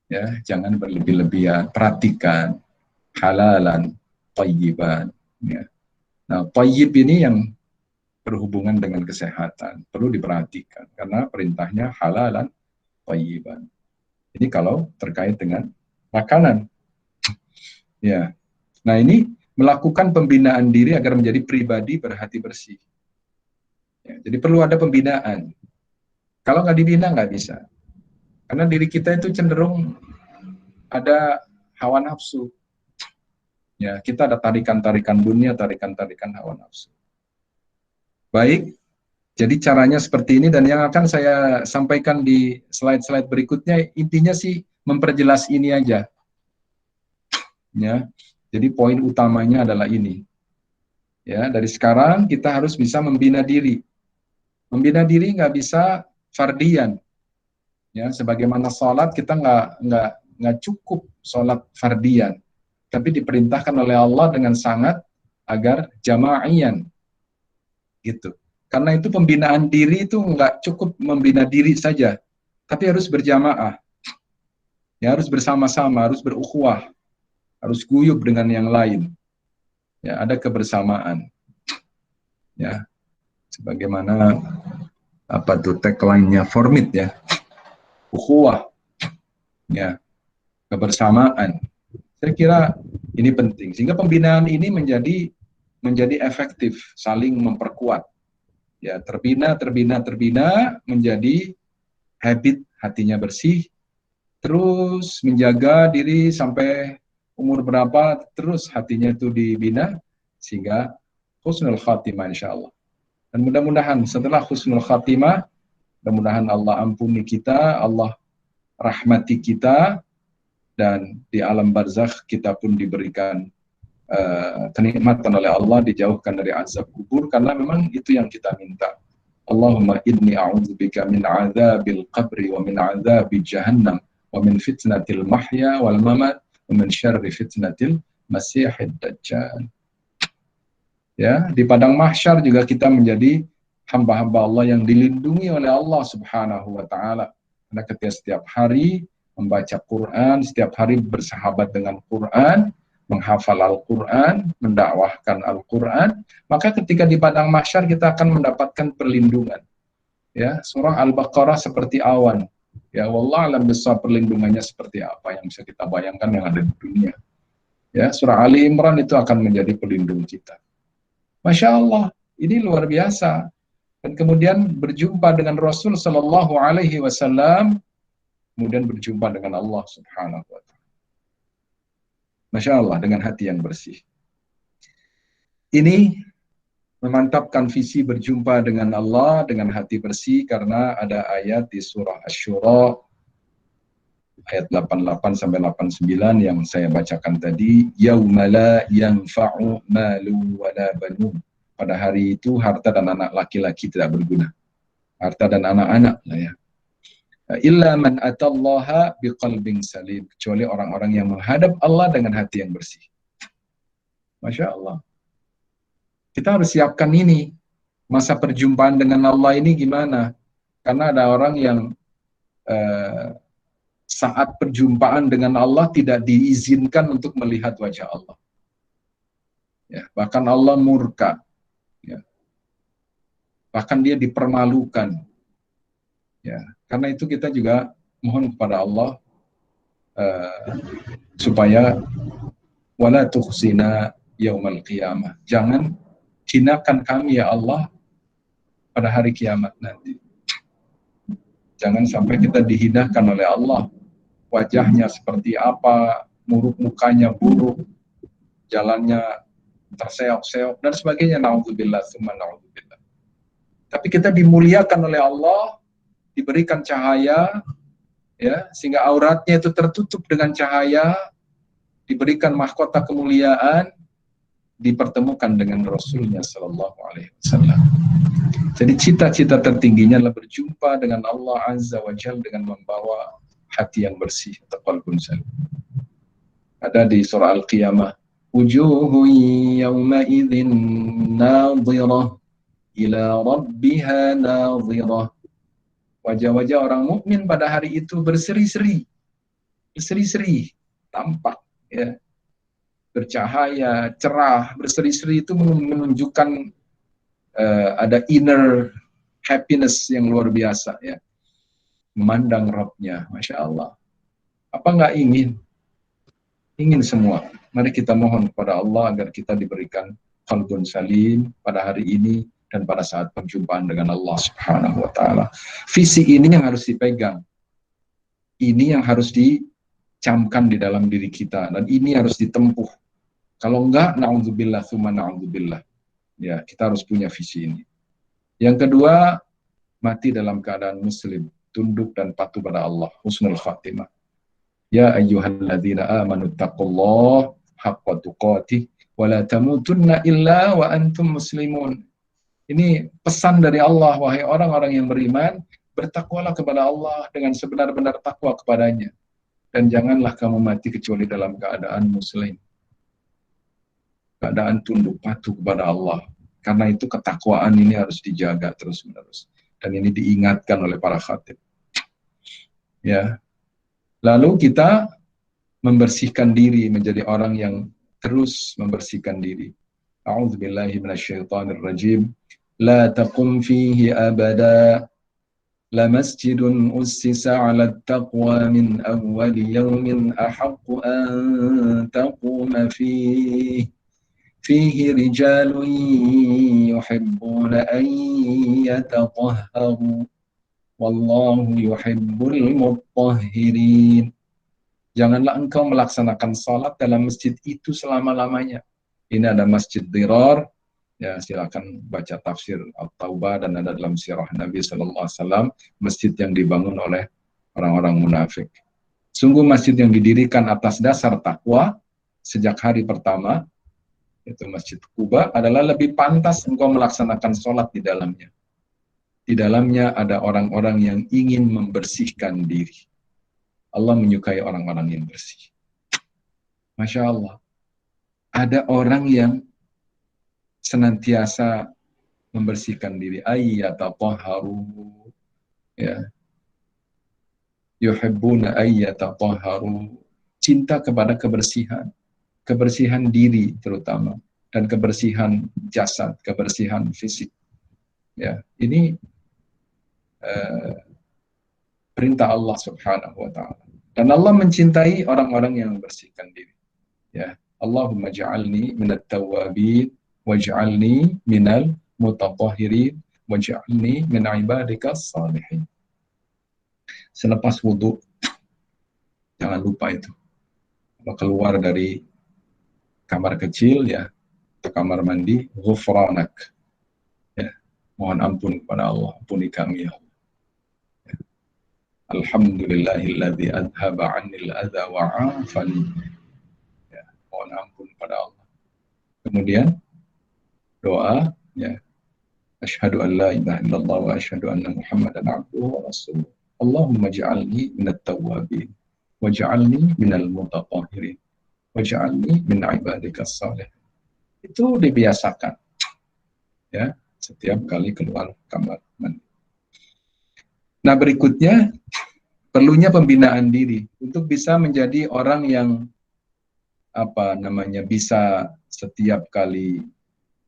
ya, jangan berlebih-lebihan, perhatikan halalan thayyiban, ya. Nah, thayyib ini yang berhubungan dengan kesehatan, perlu diperhatikan karena perintahnya halalan thayyiban. Ini kalau terkait dengan makanan. Ya. Nah, ini melakukan pembinaan diri agar menjadi pribadi berhati bersih. Ya, jadi perlu ada pembinaan. Kalau nggak dibina, nggak bisa. Karena diri kita itu cenderung ada hawa nafsu. Ya, kita ada tarikan-tarikan dunia, tarikan-tarikan hawa nafsu. Baik, jadi caranya seperti ini, dan yang akan saya sampaikan di slide-slide berikutnya, intinya sih memperjelas ini aja. Ya, jadi poin utamanya adalah ini. Ya, dari sekarang kita harus bisa membina diri. Membina diri nggak bisa fardian. Ya, sebagaimana sholat kita nggak cukup sholat fardian, tapi diperintahkan oleh Allah dengan sangat agar jamaian, gitu. Karena itu pembinaan diri itu nggak cukup membina diri saja, tapi harus berjamaah. Ya, harus bersama-sama, harus berukhuwah, harus guyub dengan yang lain. Ya, ada kebersamaan. Ya, sebagaimana apa tuh tagline-nya Formit, ya, ukhuwah, ya, kebersamaan. Saya kira ini penting sehingga pembinaan ini menjadi efektif, saling memperkuat. Ya, terbina menjadi habit hatinya bersih, terus menjaga diri sampai umur berapa terus hatinya itu dibina sehingga husnul khatimah insyaallah. Dan mudah-mudahan setelah husnul khatimah, mudah-mudahan Allah ampuni kita, Allah rahmati kita, dan di alam barzakh kita pun diberikan kenikmatan oleh Allah, dijauhkan dari azab kubur, karena memang itu yang kita minta. Allahumma inni a'udzubika min azabil qabri wa min azabi jahannam wa min fitnatil mahya wal mamat wa min syarri fitnatil masihid dajjal. Ya, di padang mahsyar juga kita menjadi hamba-hamba Allah yang dilindungi oleh Allah Subhanahu wa taala. Karena ketika setiap hari membaca Quran, setiap hari bersahabat dengan Quran, menghafal Al-Quran, mendakwahkan Al-Quran, maka ketika di padang mahsyar kita akan mendapatkan perlindungan. Ya, surah Al-Baqarah seperti awan. Ya, wallah alam besar perlindungannya seperti apa yang bisa kita bayangkan yang ada di dunia. Ya, surah Ali Imran itu akan menjadi pelindung kita. Masya Allah, ini luar biasa. Dan kemudian berjumpa dengan Rasul Sallallahu Alaihi Wasallam, kemudian berjumpa dengan Allah Subhanahu Wa Taala. Masya Allah, dengan hati yang bersih. Ini memantapkan visi berjumpa dengan Allah dengan hati bersih, karena ada ayat di surah Asy-Syura ayat 88 sampai 89 yang saya bacakan tadi, yauma la yanfa'u malu wala banun. Pada hari itu harta dan anak laki-laki tidak berguna. Harta dan anak-anak lah, ya. Illa man atallaha biqalbin salim, kecuali orang-orang yang menghadap Allah dengan hati yang bersih. Masya Allah. Kita harus siapkan ini. Masa perjumpaan dengan Allah ini gimana? Karena ada orang yang saat perjumpaan dengan Allah tidak diizinkan untuk melihat wajah Allah. Ya, bahkan Allah murka. Ya. Bahkan dia dipermalukan. Ya, karena itu kita juga mohon kepada Allah supaya wala tukhzina yaumal qiyamah. Jangan hinakan kami ya Allah pada hari kiamat nanti. Jangan sampai kita dihinakan oleh Allah. Wajahnya seperti apa, mukanya buruk, jalannya terseok-seok dan sebagainya. Naudzubillah, tsumma naudzubillah. Tapi kita dimuliakan oleh Allah, diberikan cahaya, ya, sehingga auratnya itu tertutup dengan cahaya, diberikan mahkota kemuliaan, dipertemukan dengan Rasulnya Sallallahu Alaihi Wasallam. Jadi cita-cita tertingginya adalah berjumpa dengan Allah Azza wa Jalla dengan membawa hati yang bersih atau qalbun salim. Ada di surah Al-Qiyamah, wujuhun yawma idzin nadhirah ila rabbiha nadhirah. Wajah-wajah orang mukmin pada hari itu berseri-seri, tampak, ya, bercahaya, cerah, berseri-seri itu menunjukkan ada inner happiness yang luar biasa, ya. Memandang Rabbnya, Masya Allah. Apa nggak ingin? Ingin semua. Mari kita mohon kepada Allah agar kita diberikan qalbun salim pada hari ini dan pada saat perjumpaan dengan Allah Subhanahu wa Ta'ala. Visi ini yang harus dipegang. Ini yang harus dicamkan di dalam diri kita, dan ini harus ditempuh. Kalau enggak, na'udzubillah, tsumma na'udzubillah. Ya, kita harus punya visi ini. Yang kedua, mati dalam keadaan muslim, tunduk dan patuh pada Allah, husnul khatimah. Ya ayyuhalladzina amanu taqullaha haqqa tuqatih wa la tamutunna illa wa antum muslimun. Ini pesan dari Allah, wahai orang-orang yang beriman, bertakwalah kepada Allah dengan sebenar-benar takwa kepadanya, dan janganlah kamu mati kecuali dalam keadaan muslim, keadaan tunduk patuh kepada Allah. Karena itu ketakwaan ini harus dijaga terus-menerus, dan ini diingatkan oleh para khatib. Ya. Lalu kita membersihkan diri menjadi orang yang terus membersihkan diri. A'udzubillahi minasyaitonirrajim. La taqum fihi abada. La masjidun ussisa 'ala at-taqwa min awwali yawmin ahaqqu an taquma fihi. Fihi rijalun yuhibbuna an yatatahharu. Wallahu yuhibbul mutahhirin. Janganlah engkau melaksanakan salat dalam masjid itu selama-lamanya. Ini ada masjid dirar. Ya, silakan baca tafsir At-Taubah, dan ada dalam sirah Nabi sallallahu alaihi wasallam, masjid yang dibangun oleh orang-orang munafik. Sungguh masjid yang didirikan atas dasar takwa sejak hari pertama, yaitu Masjid Quba, adalah lebih pantas engkau melaksanakan salat di dalamnya. Di dalamnya ada orang-orang yang ingin membersihkan diri. Allah menyukai orang-orang yang bersih. Masya Allah. Ada orang yang senantiasa membersihkan diri. Ayyatatahharu. Ya. Yuhibbuna ayyatatahharu. Cinta kepada kebersihan. Kebersihan diri terutama. Dan kebersihan jasad, kebersihan fisik. Ya, ini perintah Allah Subhanahu wa Ta'ala. Dan Allah mencintai orang-orang yang membersihkan diri. Ya, Allahumma ja'alni minat tawwabin waj'alni minal mutatahhirin waj'alni min ibadikas salihin. Selepas wudu, jangan lupa itu. Kalau keluar dari kamar kecil, ya, atau kamar mandi, ghufranak. Ya, mohon ampun kepada Allah, ampuni kami ya Allah. Alhamdulillahilladzi adhaba 'anil adza wa 'afani. Ya, mohon ampun pada Allah. Kemudian doa, ya. Asyhadu an la ilaha illallah wa asyhadu anna Muhammadan 'abduhu wa rasuluh. Allahumma ij'alni minat tawwabin waj'alni minal mutatahhirin waj'alni min ibadikas salihin. Itu dibiasakan. ya, setiap kali keluar kamar mandi. Nah, berikutnya perlunya pembinaan diri untuk bisa menjadi orang yang bisa setiap kali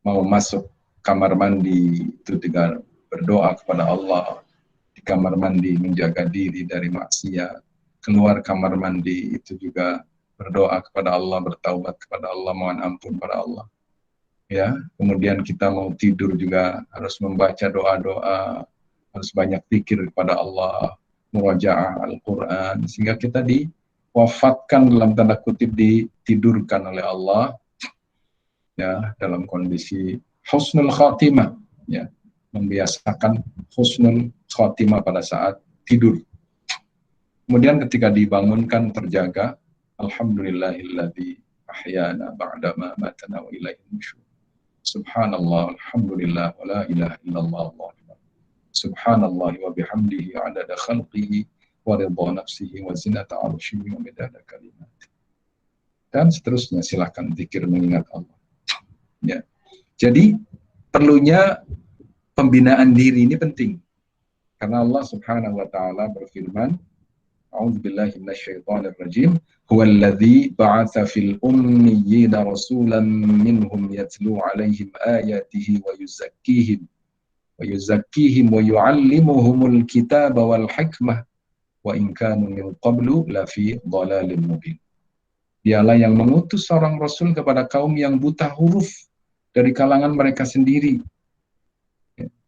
mau masuk kamar mandi itu dengan berdoa kepada Allah, di kamar mandi menjaga diri dari maksiat, keluar kamar mandi itu juga berdoa kepada Allah, bertaubat kepada Allah, mohon ampun kepada Allah. Ya, kemudian kita mau tidur juga harus membaca doa-doa, harus banyak pikir kepada Allah, murajaah Al-Quran, sehingga kita wafatkan dalam tanda kutip, ditidurkan oleh Allah ya dalam kondisi husnul khatimah, ya, membiasakan husnul khatimah pada saat tidur. Kemudian ketika dibangunkan terjaga, alhamdulillahilladzi ahyana ba'dama matana wa ilaihi nusyur. Subhanallah, alhamdulillah, wa la ilaha illallah, Allah. Subhanallah wa bihamdihi adada khalqihi wa ridha nafsihi wa zinata arshihi wa midada kalimati. Dan seterusnya, silakan zikir mengingat Allah. Ya. Jadi perlunya pembinaan diri ini penting. Karena Allah Subhanahu wa taala berfirman, A'udzubillahi minasyaitonir rajim, huwallazi ba'atsa fil ummiyina rasulan minhum yatlu 'alaihim ayatihi wa yuzakkihim wa yu'allimuhumul kitaba wal hikmah wa in kanu min qablu lafi dhalalin mubin. Dialah yang mengutus seorang rasul kepada kaum yang buta huruf dari kalangan mereka sendiri,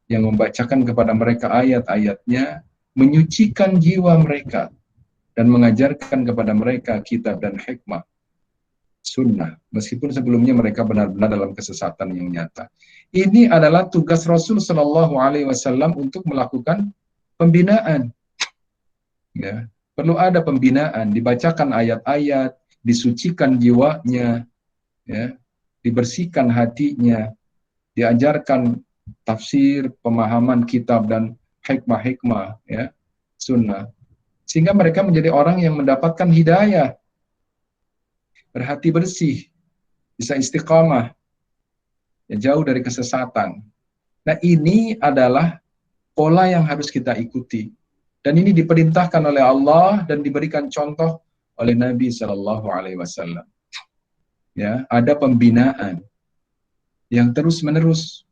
yang membacakan kepada mereka ayat-ayatnya, menyucikan jiwa mereka, dan mengajarkan kepada mereka kitab dan hikmah, sunnah, meskipun sebelumnya mereka benar-benar dalam kesesatan yang nyata. Ini adalah tugas Rasul Shallallahu Alaihi Wasallam untuk melakukan pembinaan. Ya, perlu ada pembinaan, dibacakan ayat-ayat, disucikan jiwanya, ya, dibersihkan hatinya, diajarkan tafsir, pemahaman kitab dan hikmah-hikmah, ya, sunnah, sehingga mereka menjadi orang yang mendapatkan hidayah, berhati bersih, bisa istiqamah, ya, jauh dari kesesatan. Nah, ini adalah pola yang harus kita ikuti, dan ini diperintahkan oleh Allah dan diberikan contoh oleh Nabi Shallallahu Alaihi Wasallam. Ya, ada pembinaan yang terus-menerus.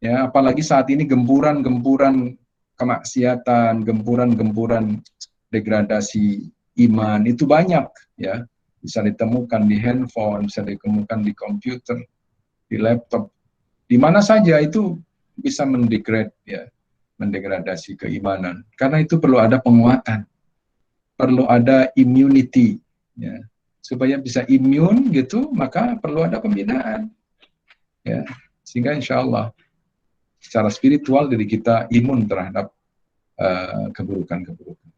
Ya, apalagi saat ini gempuran-gempuran kemaksiatan, gempuran-gempuran degradasi iman itu banyak, ya, bisa ditemukan di handphone, bisa ditemukan di komputer, di laptop, di mana saja itu bisa mendegradasi keimanan. Karena itu perlu ada penguatan, perlu ada immunity, ya, supaya bisa imun gitu, maka perlu ada pembinaan, ya, sehingga insya Allah secara spiritual diri kita imun terhadap keburukan-keburukan.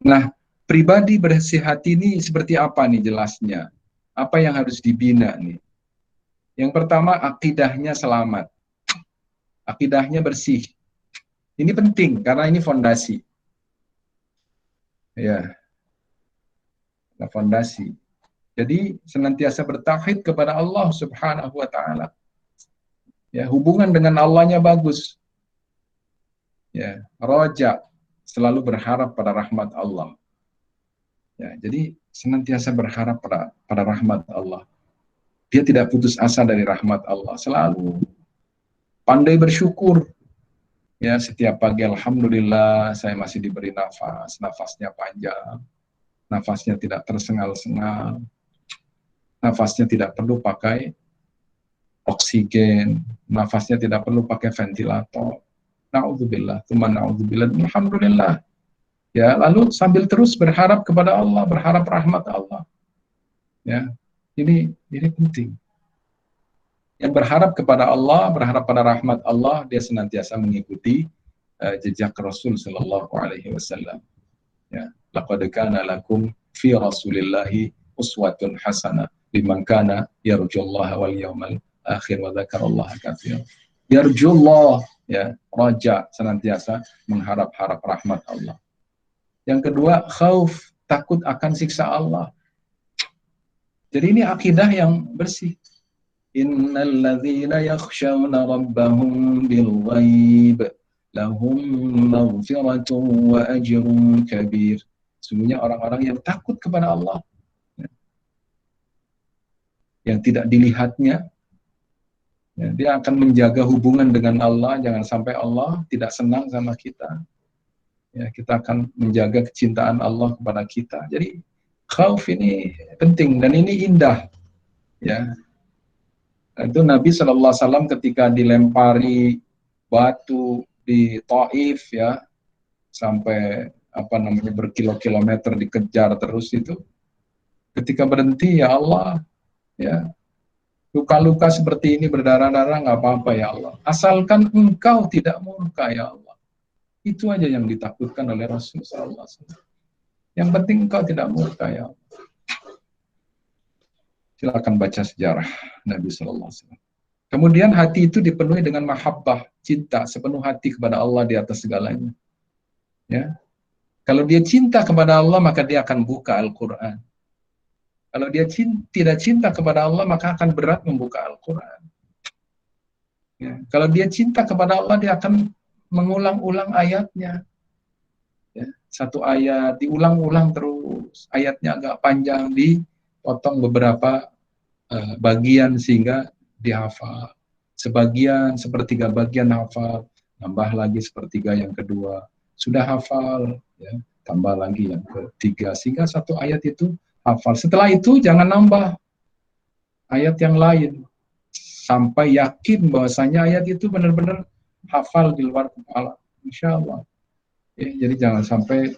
Nah, pribadi bersih hati ini seperti apa nih jelasnya? Apa yang harus dibina nih? Yang pertama, akidahnya selamat. Akidahnya bersih. Ini penting karena ini fondasi. Ya. Nah, fondasi. Jadi senantiasa bertauhid kepada Allah Subhanahu wa taala. Ya, hubungan dengan Allahnya bagus. Ya, roja, selalu berharap pada rahmat Allah. Ya, jadi senantiasa berharap pada rahmat Allah. Dia tidak putus asa dari rahmat Allah, selalu pandai bersyukur. Ya, setiap pagi alhamdulillah saya masih diberi nafas, nafasnya panjang, nafasnya tidak tersengal-sengal, nafasnya tidak perlu pakai oksigen, nafasnya tidak perlu pakai ventilator. Na'udzubillah, tsumma na'udzubillah, alhamdulillah. Ya, lalu sambil terus berharap kepada Allah, berharap rahmat Allah. Ya, ini penting. Yang berharap kepada Allah, berharap pada rahmat Allah, dia senantiasa mengikuti jejak Rasul sallallahu alaihi wasallam. Ya, laqad kana lakum fi Rasulillahi uswatun hasanah liman kana yarjullaha wal yawmal akhir wa dzakarallaha katsiran. Yarjullah, ya, raja, senantiasa mengharap-harap rahmat Allah. Yang kedua, khauf, takut akan siksa Allah. Jadi ini akidah yang bersih. Innal ladzina yakhshawna rabbahum bil ghaib lahum maghfiratun wa ajrun kabir. Sesungguhnya orang-orang yang takut kepada Allah, yang tidak dilihatnya, ya, dia akan menjaga hubungan dengan Allah, jangan sampai Allah tidak senang sama kita. Ya, kita akan menjaga kecintaan Allah kepada kita. Jadi khauf ini penting dan ini indah. Ya, itu Nabi SAW ketika dilempari batu di Taif, ya, sampai berkilo-kilometer dikejar terus itu, ketika berhenti, ya Allah, ya, luka-luka seperti ini berdarah-darah nggak apa-apa ya Allah, asalkan Engkau tidak murka ya Allah. Itu aja yang ditakutkan oleh Rasulullah SAW. Yang penting Engkau tidak murka ya Allah. Silakan baca sejarah Nabi SAW. Kemudian hati itu dipenuhi dengan mahabbah, cinta sepenuh hati kepada Allah di atas segalanya. Ya, kalau dia cinta kepada Allah maka dia akan buka Al-Quran. Kalau dia tidak cinta kepada Allah maka akan berat membuka Al-Quran. Ya, kalau dia cinta kepada Allah dia akan mengulang-ulang ayatnya. Ya, satu ayat diulang-ulang terus, ayatnya agak panjang, dipotong beberapa bagian sehingga dihafal. Sebagian, sepertiga bagian hafal, tambah lagi sepertiga yang kedua. Sudah hafal, ya, tambah lagi yang ketiga, sehingga satu ayat itu hafal. Setelah itu jangan nambah ayat yang lain, sampai yakin bahwasanya ayat itu benar-benar hafal di luar kepala. Insya Allah. Ya, jadi jangan sampai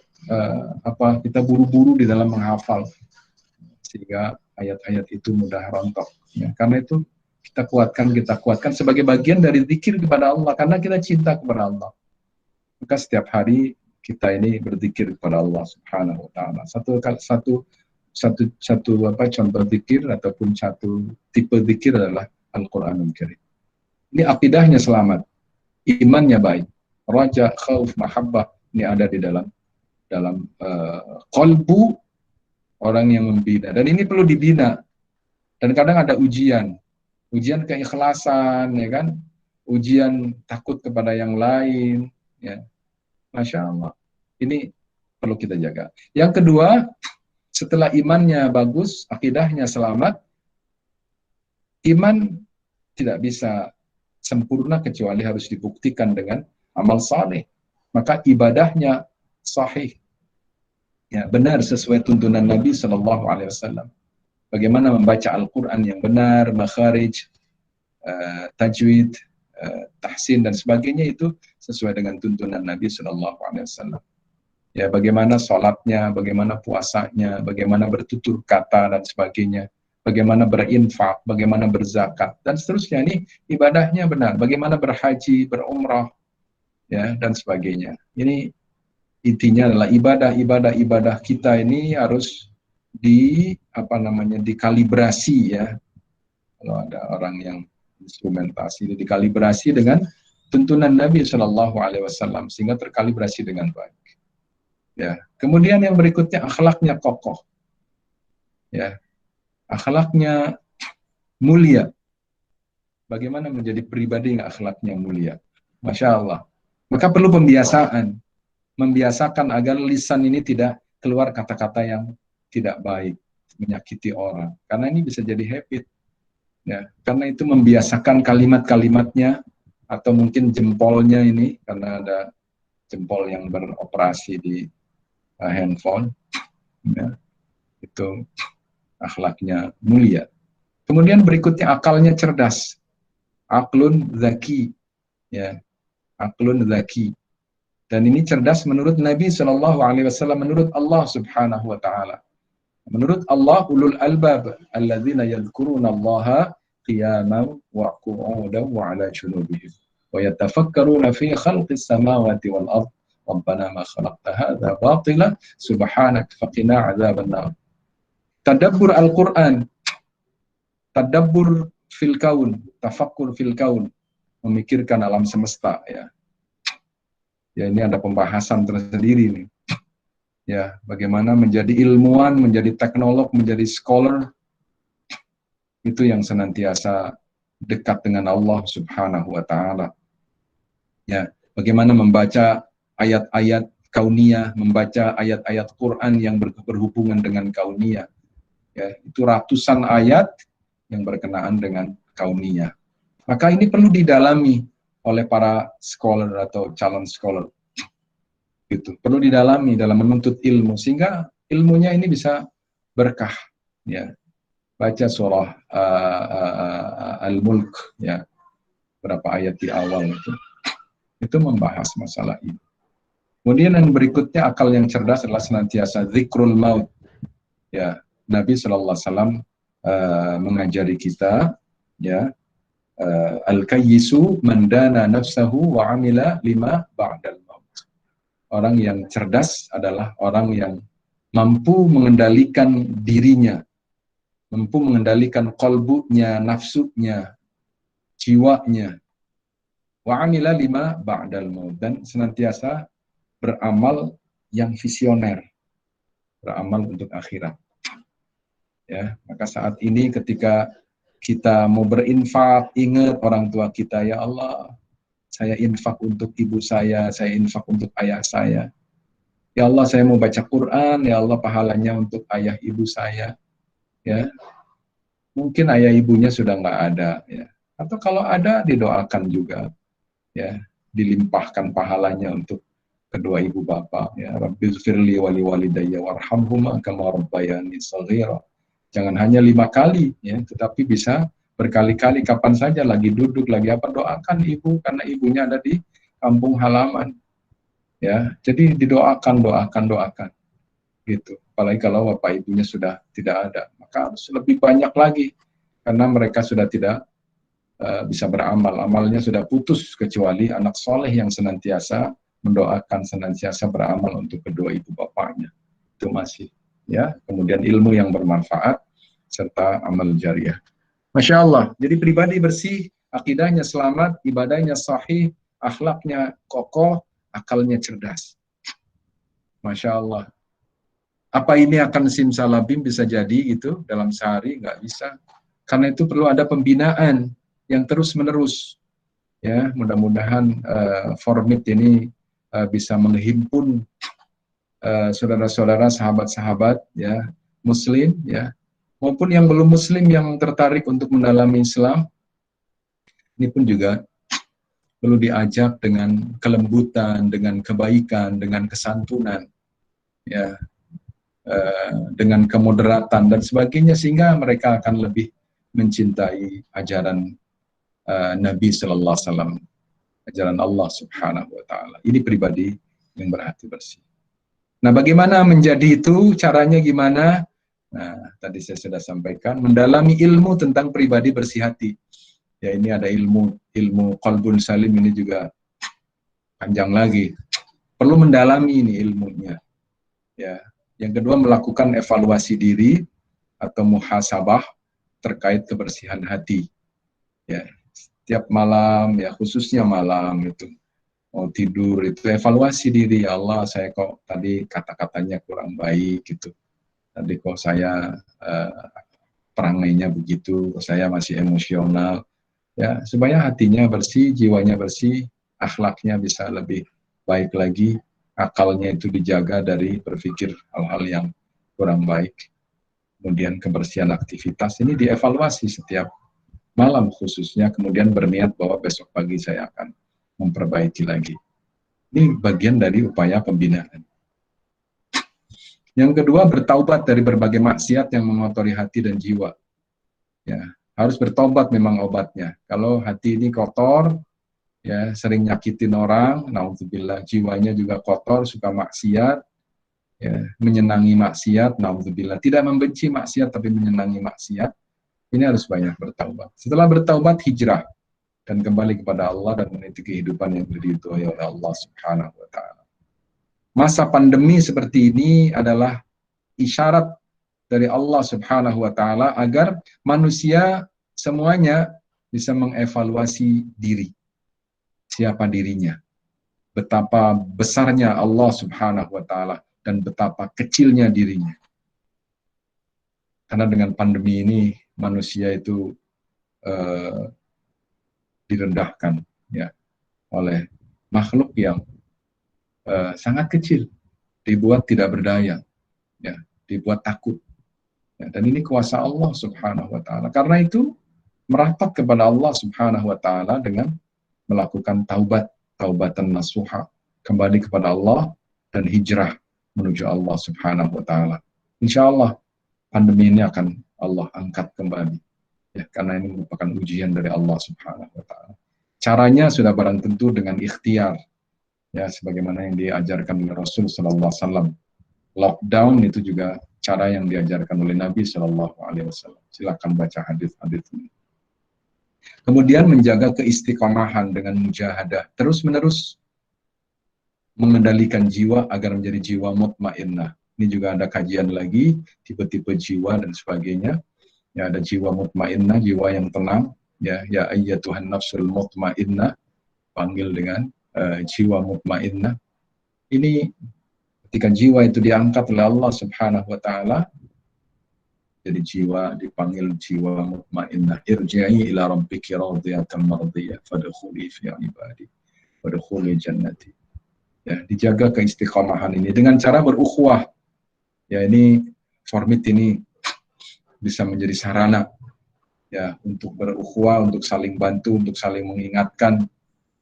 kita buru-buru di dalam menghafal sehingga ayat-ayat itu mudah rontok. Ya, karena itu kita kuatkan sebagai bagian dari zikir kepada Allah karena kita cinta kepada Allah. Maka setiap hari kita ini berzikir kepada Allah Subhanahu wa taala. Satu contoh zikir ataupun satu tipe zikir adalah Al-Qur'anul Karim. Ini akidahnya selamat, imannya baik, raja, khauf, mahabbah ini ada di dalam qalbu orang yang membina. Dan ini perlu dibina. Dan kadang ada ujian keikhlasan, ya kan? Ujian takut kepada yang lain, ya. Masya Allah. Ini perlu kita jaga. Yang kedua, setelah imannya bagus, akidahnya selamat, iman tidak bisa sempurna kecuali harus dibuktikan dengan amal saleh. Maka ibadahnya sahih, ya, benar sesuai tuntunan Nabi SAW. Bagaimana membaca Al-Quran yang benar, makharij, tajwid, tahsin dan sebagainya itu sesuai dengan tuntunan Nabi SAW. Ya, bagaimana sholatnya, bagaimana puasanya, bagaimana bertutur kata dan sebagainya, bagaimana berinfak, bagaimana berzakat dan seterusnya. Ini ibadahnya benar. Bagaimana berhaji, berumrah, ya, dan sebagainya. Ini intinya adalah ibadah kita ini harus dikalibrasi, ya. Kalau ada orang yang instrumentasi, dikalibrasi dengan tuntunan Nabi SAW sehingga terkalibrasi dengan baik. Ya. Kemudian yang berikutnya akhlaknya kokoh, ya, akhlaknya mulia. Bagaimana menjadi pribadi yang akhlaknya mulia? Masya Allah. Maka perlu membiasakan agar lisan ini tidak keluar kata-kata yang tidak baik, menyakiti orang. Karena ini bisa jadi habit. Ya, karena itu membiasakan kalimat-kalimatnya atau mungkin jempolnya ini, karena ada jempol yang beroperasi di handphone, ya, itu akhlaknya mulia. Kemudian berikutnya akalnya cerdas, aklun zaki, ya, aklun zaki. Dan ini cerdas menurut Nabi SAW, menurut Allah Subhanahu wa taala. Menurut Allah, ulul albab alladzina yadhkuruna Allaha qiyaman wa qu'udan wa 'ala junubihim wa yatafakkaruna fi khalqis samawati wal ard rabbana ma khalaqta hadza batila subhanak faqina 'adzaban nar. Tadabbur Al-Qur'an, tadabbur fil kaun, tafakkur fil kaun, memikirkan alam semesta, ya. Ya, ini ada pembahasan tersendiri nih. Ya, bagaimana menjadi ilmuwan, menjadi teknolog, menjadi scholar, itu yang senantiasa dekat dengan Allah Subhanahu wa taala. Ya, bagaimana membaca ayat-ayat kauniyah, membaca ayat-ayat Quran yang berhubungan dengan kauniyah. Ya, itu ratusan ayat yang berkenaan dengan kauniyah. Maka ini perlu didalami oleh para scholar atau calon scholar. Gitu. Perlu didalami dalam menuntut ilmu sehingga ilmunya ini bisa berkah. Ya, baca surah Al-Mulk, ya, berapa ayat di awal itu membahas masalah ini. Kemudian yang berikutnya, akal yang cerdas adalah senantiasa zikrul maut. Ya, Nabi SAW mengajari kita, ya, al-kayyisu man dana nafsahu wa amila lima ba'dal maut. Orang yang cerdas adalah orang yang mampu mengendalikan dirinya, mampu mengendalikan kolbunya, nafsunya, jiwanya. Wa amila lima ba'dal maut, dan senantiasa beramal yang visioner, beramal untuk akhirat. Ya, maka saat ini ketika kita mau berinfak, ingat orang tua kita, ya Allah, saya infak untuk ibu saya infak untuk ayah saya. Ya Allah, saya mau baca Quran, ya Allah, pahalanya untuk ayah ibu saya. Ya, mungkin ayah ibunya sudah nggak ada, ya. Atau kalau ada, didoakan juga, ya, dilimpahkan pahalanya untuk kedua ibu bapak, ya. Rabbighfirli wali walidayya warhamhuma kama rabbayani shaghira. Jangan hanya 5 kali, ya, tetapi bisa berkali-kali, kapan saja lagi duduk, lagi apa, doakan ibu karena ibunya ada di kampung halaman. Ya, jadi didoakan, doakan, gitu. Apalagi kalau bapak ibunya sudah tidak ada, maka harus lebih banyak lagi karena mereka sudah tidak bisa beramal, amalnya sudah putus, kecuali anak soleh yang senantiasa mendoakan, senantiasa beramal untuk kedua ibu bapaknya. Itu masih, ya. Kemudian ilmu yang bermanfaat serta amal jariah. Masya Allah. Jadi pribadi bersih, akidahnya selamat, ibadahnya sahih, akhlaknya kokoh, akalnya cerdas. Masya Allah. Apa ini akan simsalabim bisa jadi gitu dalam sehari? Nggak bisa. Karena itu perlu ada pembinaan yang terus-menerus. Ya, mudah-mudahan Formit ini bisa menghimpun saudara-saudara, sahabat-sahabat, ya, Muslim, ya, maupun yang belum Muslim yang tertarik untuk mendalami Islam. Ini pun juga perlu diajak dengan kelembutan, dengan kebaikan, dengan kesantunan, ya, dengan kemoderatan dan sebagainya, sehingga mereka akan lebih mencintai ajaran Nabi Sallallahu Alaihi Wasallam, ajaran Allah Subhanahu Wa Taala. Ini pribadi yang berhati bersih. Nah, bagaimana menjadi itu? Caranya gimana? Nah, tadi saya sudah sampaikan, mendalami ilmu tentang pribadi bersih hati. Ya, ini ada ilmu qalbun salim, ini juga panjang lagi. Perlu mendalami ini ilmunya. Ya. Yang kedua, melakukan evaluasi diri atau muhasabah terkait kebersihan hati. Ya, setiap malam, ya, khususnya malam itu mau tidur itu evaluasi diri. Ya Allah, saya kok tadi kata-katanya kurang baik gitu. Tadi kok saya perangainya begitu, saya masih emosional. Ya, supaya hatinya bersih, jiwanya bersih, akhlaknya bisa lebih baik lagi, akalnya itu dijaga dari berpikir hal-hal yang kurang baik. Kemudian kebersihan aktivitas ini dievaluasi setiap malam khususnya, kemudian berniat bahwa besok pagi saya akan memperbaiki lagi. Ini bagian dari upaya pembinaan. Yang kedua, bertaubat dari berbagai maksiat yang mengotori hati dan jiwa. Ya, harus bertobat memang obatnya. Kalau hati ini kotor, ya, sering nyakitin orang, naudzubillah, jiwanya juga kotor, suka maksiat, ya, menyenangi maksiat, naudzubillah, tidak membenci maksiat tapi menyenangi maksiat, ini harus banyak bertaubat. Setelah bertaubat, hijrah dan kembali kepada Allah dan meniti kehidupan yang diridhoi oleh Allah Subhanahu wa Ta'ala. Masa pandemi seperti ini adalah isyarat dari Allah Subhanahu wa Ta'ala agar manusia semuanya bisa mengevaluasi diri. Siapa dirinya, betapa besarnya Allah Subhanahu wa Ta'ala dan betapa kecilnya dirinya. Karena dengan pandemi ini manusia itu direndahkan ya oleh makhluk yang sangat kecil, dibuat tidak berdaya, ya, dibuat takut. Ya, dan ini kuasa Allah Subhanahu wa taala. Karena itu merapat kepada Allah Subhanahu wa taala dengan melakukan taubatan nasuha, kembali kepada Allah dan hijrah menuju Allah Subhanahu wa taala. Insya Allah pandemi ini akan Allah angkat kembali. Ya, karena ini merupakan ujian dari Allah Subhanahu wa taala. Caranya sudah barang tentu dengan ikhtiar. Ya, sebagaimana yang diajarkan oleh Rasul sallallahu alaihi wasallam. Lockdown itu juga cara yang diajarkan oleh Nabi sallallahu alaihi wasallam. Silakan baca hadis-hadis ini. Kemudian menjaga keistiqomahan dengan mujahadah, terus-menerus mengendalikan jiwa agar menjadi jiwa mutmainnah. Ini juga ada kajian lagi, tipe-tipe jiwa dan sebagainya. Ya, ada jiwa mutmainnah, jiwa yang tenang, ya ayyatuhan nafsul mutmainnah, panggil dengan jiwa mutmainnah. Ini ketika jiwa itu diangkat oleh Allah Subhanahu wa taala, jadi jiwa dipanggil jiwa mutmainnah. Irji'i ila rabbiki radiyatan mardiyah fadkhuli fi ibadi wadkhuli jannati. Ya, dijaga keistiqomahan ini dengan cara berukhuwah. Ya, ini formit ini bisa menjadi sarana ya untuk berukhuwah, untuk saling bantu, untuk saling mengingatkan,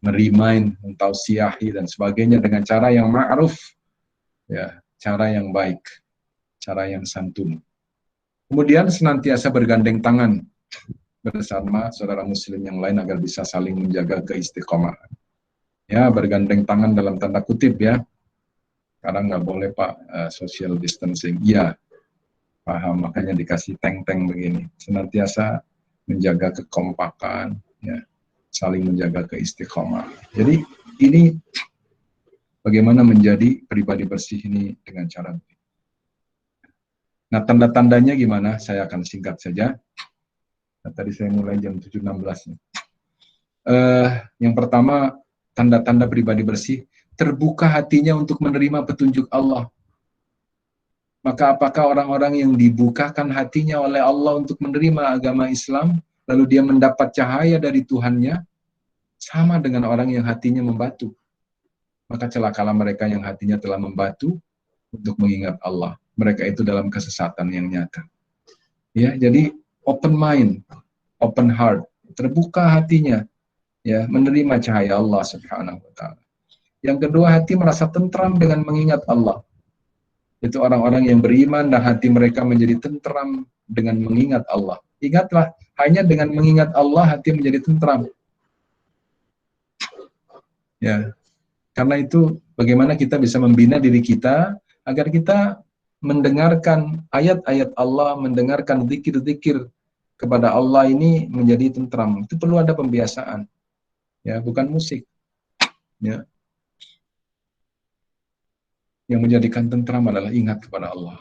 merimain, mentausiahi dan sebagainya dengan cara yang ma'ruf, ya, cara yang baik, cara yang santun. Kemudian senantiasa bergandeng tangan bersama saudara muslim yang lain agar bisa saling menjaga keistiqomahan. Ya, bergandeng tangan dalam tanda kutip ya. Karena nggak boleh Pak social distancing. Iya, paham, makanya dikasih teng-teng begini. Senantiasa menjaga kekompakan, ya, saling menjaga keistiqomahan. Jadi ini bagaimana menjadi pribadi bersih ini dengan cara begini. Nah, tanda-tandanya gimana? Saya akan singkat saja. Nah, tadi saya mulai jam 7.16. Yang pertama, tanda-tanda pribadi bersih, terbuka hatinya untuk menerima petunjuk Allah. Maka apakah orang-orang yang dibukakan hatinya oleh Allah untuk menerima agama Islam, lalu dia mendapat cahaya dari Tuhannya, sama dengan orang yang hatinya membatu? Maka celakalah mereka yang hatinya telah membatu untuk mengingat Allah. Mereka itu dalam kesesatan yang nyata. Ya, jadi open mind, open heart, terbuka hatinya, ya, menerima cahaya Allah Subhanahu wa taala. Yang kedua, hati merasa tentram dengan mengingat Allah. Itu orang-orang yang beriman dan hati mereka menjadi tentram dengan mengingat Allah. Ingatlah, hanya dengan mengingat Allah hati menjadi tentram. Ya. Karena itu bagaimana kita bisa membina diri kita agar kita mendengarkan ayat-ayat Allah, mendengarkan zikir-zikir kepada Allah ini menjadi tentram. Itu perlu ada pembiasaan. Ya, bukan musik. Ya. Yang menjadikan tentram adalah ingat kepada Allah.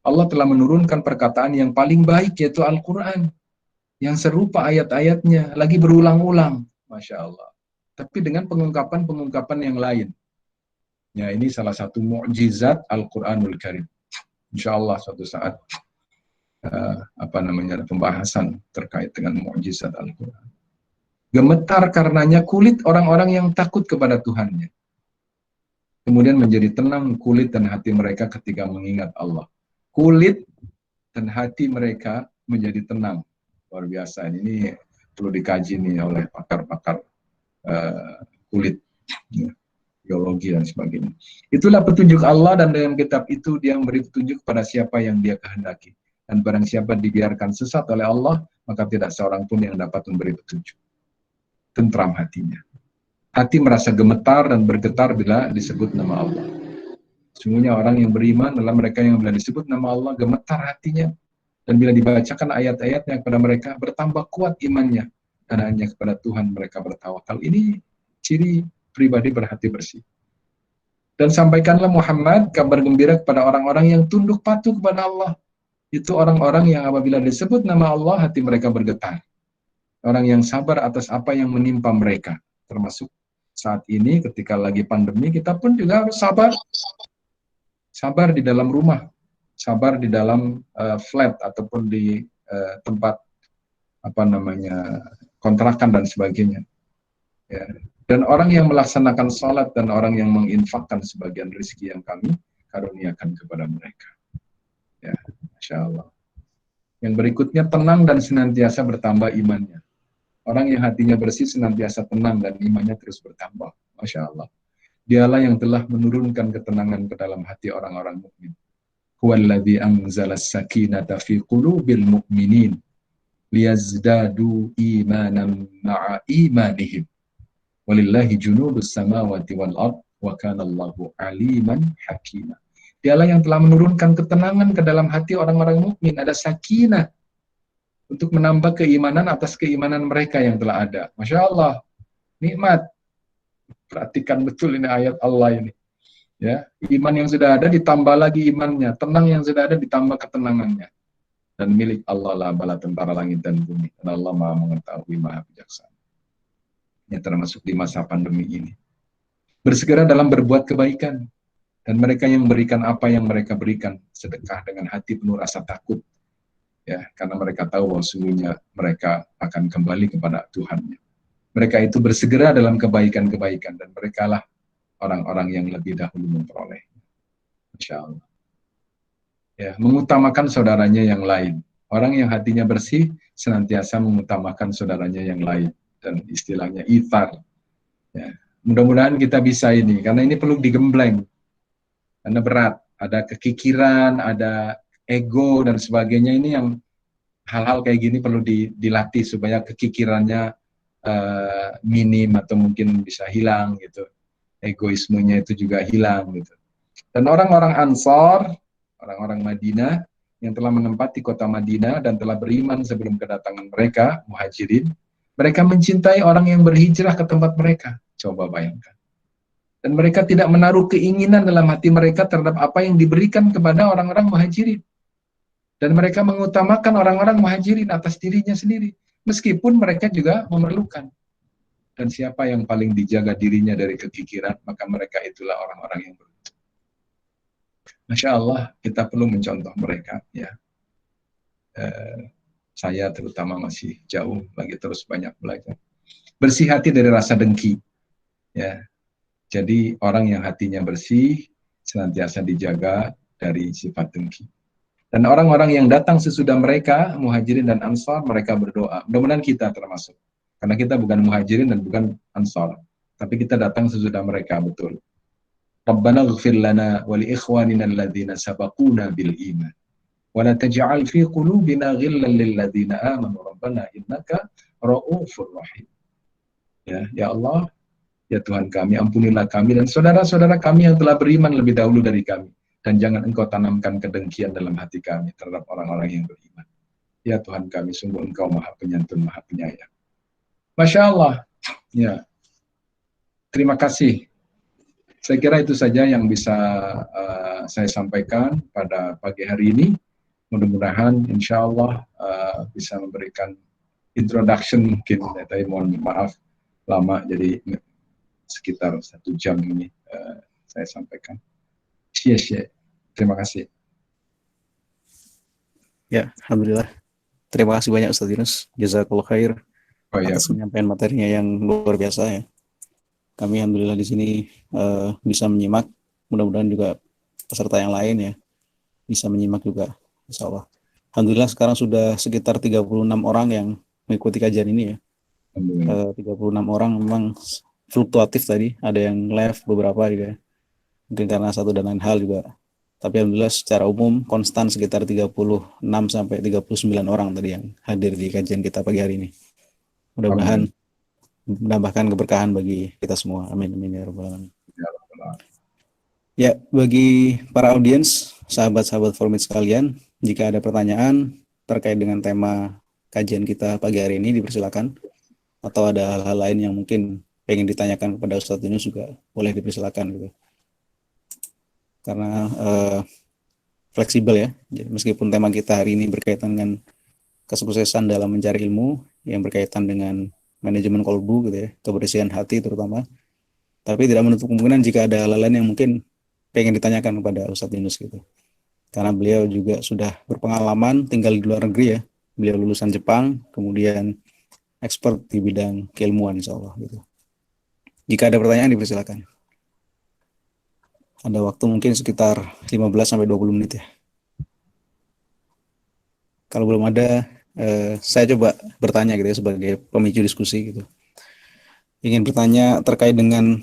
Allah telah menurunkan perkataan yang paling baik, yaitu Al-Quran. Yang serupa ayat-ayatnya, lagi berulang-ulang. Masya Allah. Tapi dengan pengungkapan-pengungkapan yang lain. Ya, ini salah satu mukjizat Al-Quranul Karim. Insya Allah suatu saat pembahasan terkait dengan mukjizat Al-Quran. Gemetar karenanya kulit orang-orang yang takut kepada Tuhannya. Kemudian menjadi tenang kulit dan hati mereka ketika mengingat Allah. Kulit dan hati mereka menjadi tenang. Luar biasa. Ini perlu dikaji nih oleh pakar-pakar kulit, biologi dan sebagainya. Itulah petunjuk Allah, dan dengan kitab itu dia memberi petunjuk pada siapa yang dia kehendaki. Dan barang siapa dibiarkan sesat oleh Allah, maka tidak seorang pun yang dapat memberi petunjuk. Tentram hatinya. Hati merasa gemetar dan bergetar bila disebut nama Allah. Sungguhnya orang yang beriman adalah mereka yang bila disebut nama Allah, gemetar hatinya. Dan bila dibacakan ayat-ayatnya kepada mereka, bertambah kuat imannya. Dan hanya kepada Tuhan mereka bertawakal. Ini ciri pribadi berhati bersih. Dan sampaikanlah Muhammad kabar gembira kepada orang-orang yang tunduk patuh kepada Allah. Itu orang-orang yang apabila disebut nama Allah, hati mereka bergetar. Orang yang sabar atas apa yang menimpa mereka. Termasuk saat ini ketika lagi pandemi, kita pun juga harus sabar. Sabar di dalam rumah. Sabar di dalam flat ataupun di tempat kontrakan dan sebagainya. Ya. Dan orang yang melaksanakan sholat dan orang yang menginfakkan sebagian rezeki yang kami karuniakan kepada mereka. Ya, Masya Allah. Yang berikutnya, tenang dan senantiasa bertambah imannya. Orang yang hatinya bersih senantiasa tenang dan imannya terus bertambah. Masya Allah. Dialah yang telah menurunkan ketenangan ke dalam hati orang-orang mukmin. Huwallazi anzala as-sakinata fi qulubil mu'minin liyazdadu imanan ma'a imanihim. Walillahi junubus samawati wal ard wa kana Allahu aliman hakima. Dialah yang telah menurunkan ketenangan ke dalam hati orang-orang mukmin, ada sakinah untuk menambah keimanan atas keimanan mereka yang telah ada. Masya Allah, nikmat. Perhatikan betul ini ayat Allah ini. Ya, iman yang sudah ada ditambah lagi imannya, tenang yang sudah ada ditambah ketenangannya. Dan milik Allah lah bala tentara langit dan bumi. Dan Allah Maha mengetahui, Maha bijaksana. Yang termasuk di masa pandemi ini. Bersegera dalam berbuat kebaikan. Dan mereka yang memberikan apa yang mereka berikan, sedekah dengan hati penuh rasa takut. Ya, karena mereka tahu bahwa sungguhnya mereka akan kembali kepada Tuhannya. Mereka itu bersegera dalam kebaikan-kebaikan, dan mereka lah orang-orang yang lebih dahulu memperoleh. Insya Allah. Ya, mengutamakan saudaranya yang lain. Orang yang hatinya bersih senantiasa mengutamakan saudaranya yang lain. Dan istilahnya ithar. Ya. Mudah-mudahan kita bisa ini, karena ini perlu digembleng. Karena berat, ada kekikiran, ada ego dan sebagainya. Ini yang hal-hal kayak gini perlu dilatih supaya kekikirannya minim atau mungkin bisa hilang gitu. Egoismenya itu juga hilang gitu. Dan orang-orang Ansor, orang-orang Madinah yang telah menempati kota Madinah dan telah beriman sebelum kedatangan mereka, muhajirin, mereka mencintai orang yang berhijrah ke tempat mereka. Coba bayangkan. Dan mereka tidak menaruh keinginan dalam hati mereka terhadap apa yang diberikan kepada orang-orang muhajirin. Dan mereka mengutamakan orang-orang muhajirin atas dirinya sendiri. Meskipun mereka juga memerlukan. Dan siapa yang paling dijaga dirinya dari kekikiran, maka mereka itulah orang-orang yang beruntung. Masya Allah, kita perlu mencontoh mereka. Ya. Saya terutama masih jauh, lagi terus banyak belajar. Bersih hati dari rasa dengki. Ya. Jadi orang yang hatinya bersih senantiasa dijaga dari sifat dengki. Dan orang-orang yang datang sesudah mereka, muhajirin dan ansar, mereka berdoa. Mudah-mudahan kita termasuk. Karena kita bukan muhajirin dan bukan ansar. Tapi kita datang sesudah mereka, betul. Rabbana ighfir lana wa li ikhwanina alladhina sabaquna bil iman. Wa la taj'al fi qulubina ghillan lil ladzina amanu rabbana innaka ra'ufur rahim. Ya Allah, ya Tuhan kami, ampunilah kami dan saudara-saudara kami yang telah beriman lebih dahulu dari kami. Dan jangan engkau tanamkan kedengkian dalam hati kami terhadap orang-orang yang beriman. Ya Tuhan kami, sungguh engkau maha penyantun, maha penyayang. Masya Allah. Ya. Terima kasih. Saya kira itu saja yang bisa saya sampaikan pada pagi hari ini. Mudah-mudahan insya Allah bisa memberikan introduction mungkin. Tapi mohon maaf lama, jadi sekitar 1 jam ini saya sampaikan. Sia-sia. Terima kasih. Ya, alhamdulillah. Terima kasih banyak Ustaz Yunus. Jazakallah khair atas penyampaian materinya yang luar biasa ya. Kami alhamdulillah di sini bisa menyimak. Mudah-mudahan juga peserta yang lain ya bisa menyimak juga, insyaallah. Alhamdulillah sekarang sudah sekitar 36 orang yang mengikuti kajian ini ya. 36 orang memang fluktuatif tadi, ada yang live beberapa juga, mungkin karena satu dan lain hal juga. Tapi alhamdulillah secara umum konstan sekitar 36 sampai 39 orang tadi yang hadir di kajian kita pagi hari ini. Mudah-mudahan menambahkan keberkahan bagi kita semua. Amin amin ya rabbal alamin. Ya, bagi para audiens, sahabat-sahabat Formit sekalian, jika ada pertanyaan terkait dengan tema kajian kita pagi hari ini dipersilakan, atau ada hal-hal lain yang mungkin pengen ditanyakan kepada Ustadz Yunus juga boleh dipersilakan gitu. Karena fleksibel ya. Jadi, meskipun tema kita hari ini berkaitan dengan kesuksesan dalam mencari ilmu yang berkaitan dengan manajemen kolbu gitu ya, kebersihan hati terutama. Tapi tidak menutup kemungkinan jika ada hal lain yang mungkin pengen ditanyakan kepada Ustadz Yunus gitu. Karena beliau juga sudah berpengalaman tinggal di luar negeri ya. Beliau lulusan Jepang, kemudian expert di bidang keilmuan insya Allah gitu. Jika ada pertanyaan dipersilakan. Ada waktu mungkin sekitar 15-20 menit ya. Kalau belum ada, saya coba bertanya gitu ya sebagai pemicu diskusi gitu. Ingin bertanya terkait dengan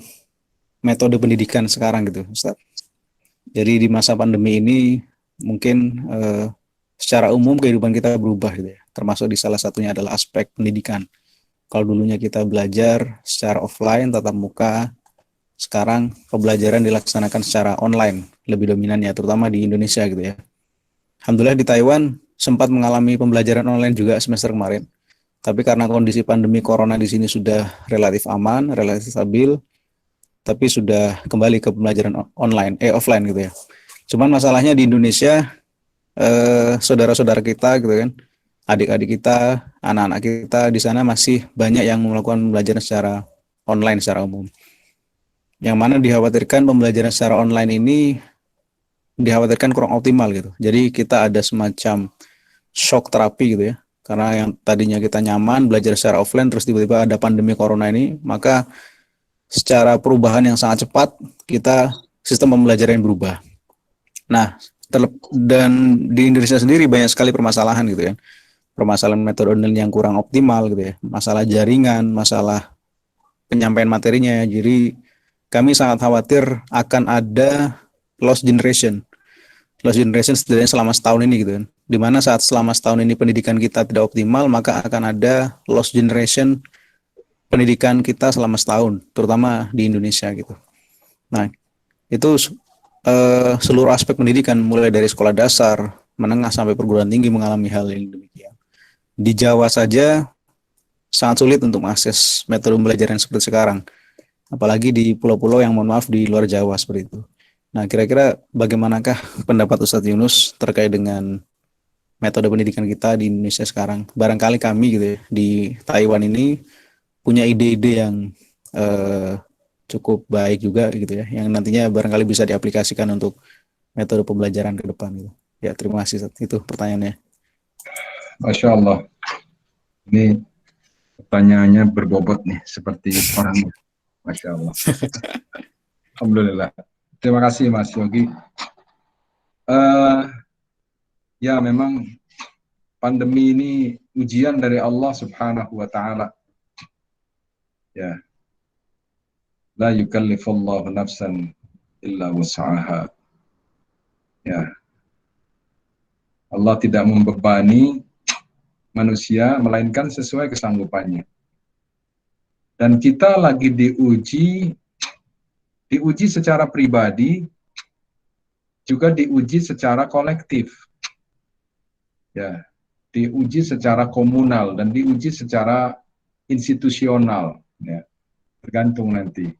metode pendidikan sekarang gitu, Ustaz. Jadi di masa pandemi ini mungkin secara umum kehidupan kita berubah gitu ya. Termasuk di salah satunya adalah aspek pendidikan. Kalau dulunya kita belajar secara offline, tatap muka, sekarang pembelajaran dilaksanakan secara online, lebih dominan ya, terutama di Indonesia gitu ya. Alhamdulillah di Taiwan sempat mengalami pembelajaran online juga semester kemarin. Tapi karena kondisi pandemi corona di sini sudah relatif aman, relatif stabil, tapi sudah kembali ke pembelajaran offline gitu ya. Cuman masalahnya di Indonesia, saudara-saudara kita gitu kan, adik-adik kita, anak-anak kita di sana masih banyak yang melakukan pembelajaran secara online secara umum. Yang mana dikhawatirkan pembelajaran secara online ini dikhawatirkan kurang optimal gitu. Jadi kita ada semacam shock terapi gitu ya. Karena yang tadinya kita nyaman belajar secara offline terus tiba-tiba ada pandemi corona ini, maka secara perubahan yang sangat cepat kita sistem pembelajaran berubah. Nah, dan di Indonesia sendiri banyak sekali permasalahan gitu ya. Permasalahan metode online yang kurang optimal gitu ya. Masalah jaringan, masalah penyampaian materinya. Jadi kami sangat khawatir akan ada lost generation. Lost generation setidaknya selama setahun ini gitu kan. Dimana saat selama setahun ini pendidikan kita tidak optimal, maka akan ada lost generation pendidikan kita selama setahun, terutama di Indonesia gitu. Nah, itu seluruh aspek pendidikan, mulai dari sekolah dasar, menengah, sampai perguruan tinggi mengalami hal yang demikian. Di Jawa saja sangat sulit untuk mengakses metode pembelajaran seperti sekarang. Apalagi di pulau-pulau yang mohon maaf di luar Jawa seperti itu. Nah, kira-kira bagaimanakah pendapat Ustadz Yunus terkait dengan metode pendidikan kita di Indonesia sekarang? Barangkali kami gitu ya, di Taiwan ini punya ide-ide yang cukup baik juga gitu ya, yang nantinya barangkali bisa diaplikasikan untuk metode pembelajaran ke depan gitu. Ya, terima kasih Ustadz. Itu pertanyaannya. Masya Allah. Ini pertanyaannya berbobot nih, seperti orang. Masya Allah. Alhamdulillah. Terima kasih Mas Yogi. Ya memang pandemi ini ujian dari Allah Subhanahu wa Ta'ala. Ya. La yukallifullahu nafsan illa wus'aha. Ya. Allah tidak membebani manusia melainkan sesuai kesanggupannya. Dan kita lagi diuji secara pribadi, juga diuji secara kolektif. Ya, diuji secara komunal dan diuji secara institusional. Ya, tergantung nanti